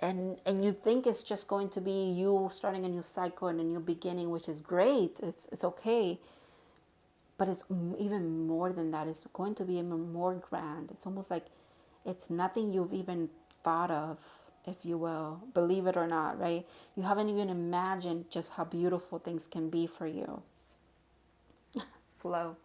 and you think it's just going to be you starting a new cycle and a new beginning, which is great. It's okay, but it's even more than that. It's going to be even more grand. It's almost like it's nothing you've even thought of, if you will, believe it or not, right? You haven't even imagined just how beautiful things can be for you. Flow.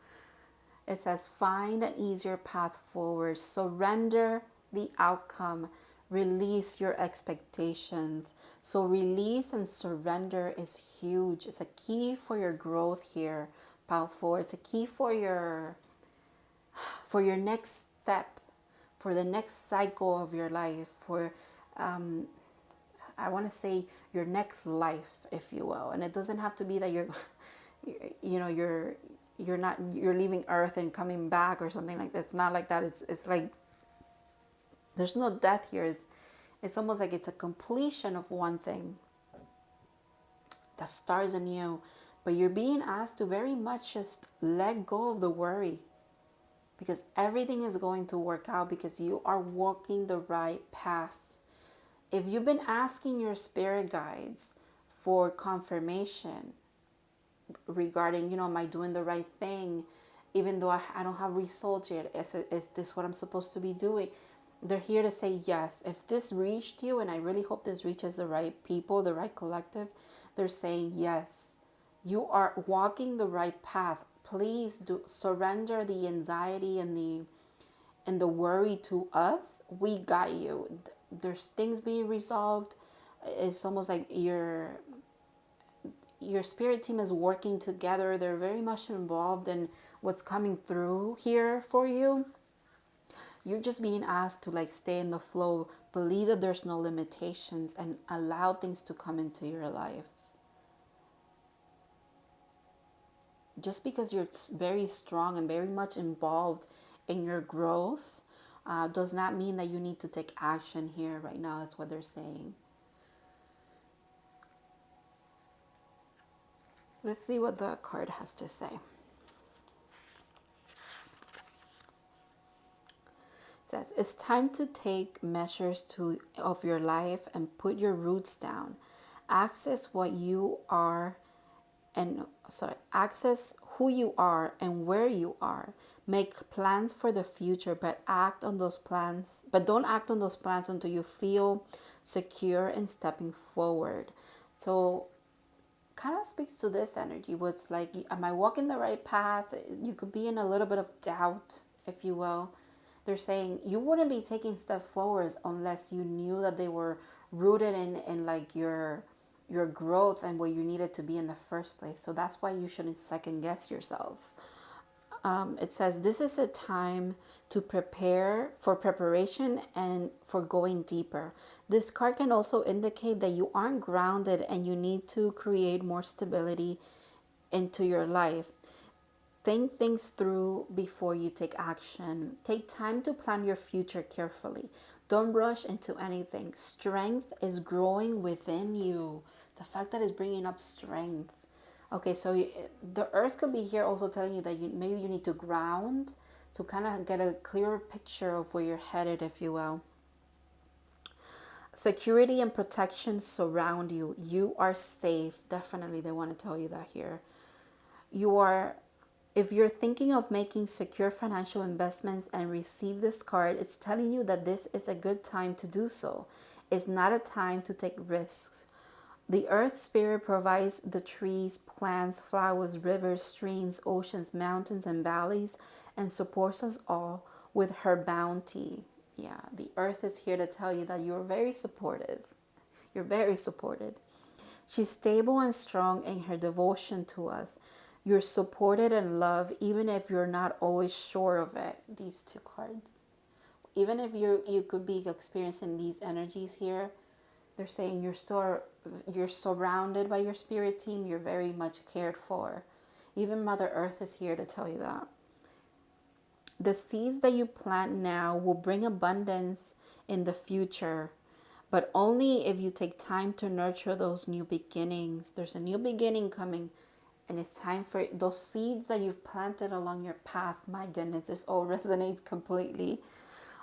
It says, find an easier path forward. Surrender the outcome. Release your expectations. So release and surrender is huge. It's a key for your growth here, path forward. It's a key for your next step, for the next cycle of your life, for I want to say your next life, if you will. And it doesn't have to be that you're leaving Earth and coming back or something like that. It's not like that. It's like there's no death here. It's almost like it's a completion of one thing that starts anew. But you're being asked to very much just let go of the worry, because everything is going to work out, because you are walking the right path. If you've been asking your spirit guides for confirmation regarding, am I doing the right thing? Even though I don't have results yet, is this what I'm supposed to be doing? They're here to say yes. If this reached you, and I really hope this reaches the right people, the right collective, they're saying yes. You are walking the right path. Please do surrender the anxiety and the worry to us. We got you. There's things being resolved. It's almost like your spirit team is working together. They're very much involved in what's coming through here for you. You're just being asked to stay in the flow, believe that there's no limitations, and allow things to come into your life. Just because you're very strong and very much involved in your growth does not mean that you need to take action here right now. That's what they're saying. Let's see what the card has to say. It says, it's time to take measures of your life and put your roots down. Access what you are access who you are and where you are. Make plans for the future, but don't act on those plans until you feel secure in stepping forward. So kind of speaks to this energy, what's like, am I walking the right path? You could be in a little bit of doubt, if you will. They're saying you wouldn't be taking steps forwards unless you knew that they were rooted in like your growth and where you needed to be in the first place. So that's why you shouldn't second guess yourself. It says this is a time to prepare for preparation and for going deeper. This card can also indicate that you aren't grounded and you need to create more stability into your life. Think things through before you take action. Take time to plan your future carefully. Don't rush into anything. Strength is growing within you. The fact that it's bringing up strength. Okay, so the earth could be here also telling you that maybe you need to ground to kind of get a clearer picture of where you're headed, if you will. Security and protection surround you. You are safe. Definitely, they want to tell you that here. If you're thinking of making secure financial investments and receive this card, it's telling you that this is a good time to do so. It's not a time to take risks. The earth spirit provides the trees, plants, flowers, rivers, streams, oceans, mountains, and valleys, and supports us all with her bounty. Yeah, the earth is here to tell you that you're very supportive. You're very supported. She's stable and strong in her devotion to us. You're supported and loved even if you're not always sure of it. These two cards. Even if you could be experiencing these energies here, they're saying you're surrounded by your spirit team. You're very much cared for. Even Mother Earth is here to tell you that. The seeds that you plant now will bring abundance in the future, but only if you take time to nurture those new beginnings. There's a new beginning coming, and it's time for those seeds that you've planted along your path. My goodness, this all resonates completely.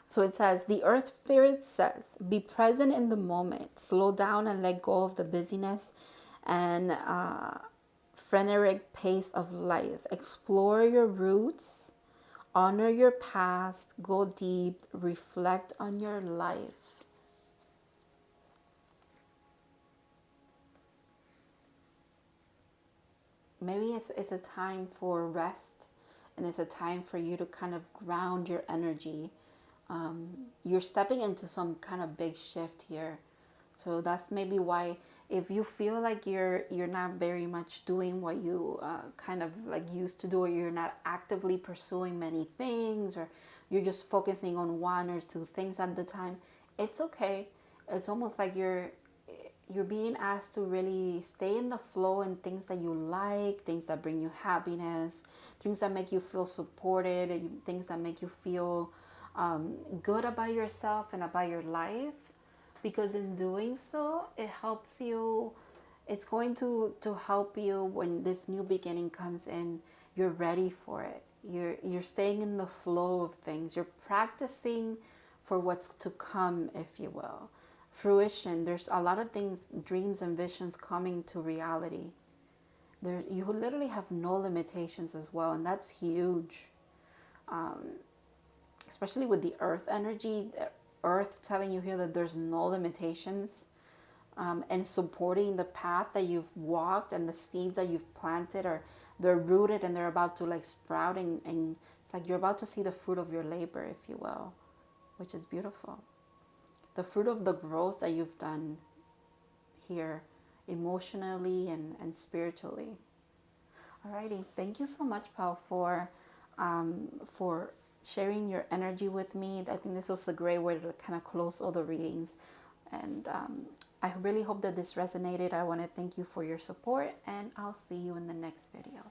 So it says, the earth spirit says, be present in the moment, slow down and let go of the busyness and frenetic pace of life. Explore your roots, honor your past, go deep, reflect on your life. Maybe it's a time for rest, and it's a time for you to kind of ground your energy. You're stepping into some kind of big shift here. So that's maybe why, if you feel like you're not very much doing what you kind of like used to do, or you're not actively pursuing many things, or you're just focusing on one or two things at the time, it's okay. It's almost like you're being asked to really stay in the flow and things that you like, things that bring you happiness, things that make you feel supported, and things that make you feel good about yourself and about your life. Because in doing so, it helps you, it's going to help you when this new beginning comes in. You're ready for it. You're staying in the flow of things. You're practicing for what's to come, if you will. Fruition, there's a lot of things, dreams and visions coming to reality. You literally have no limitations as well, and that's huge. Especially with the earth energy, the earth telling you here that there's no limitations, and supporting the path that you've walked and the seeds that you've planted, or they're rooted and they're about to like sprout, and it's like you're about to see the fruit of your labor, if you will, which is beautiful. The fruit of the growth that you've done here, emotionally and spiritually. Alrighty, thank you so much, Pal, for sharing your energy with me. I think this was a great way to kind of close all the readings, and I really hope that this resonated. I want to thank you for your support, and I'll see you in the next video.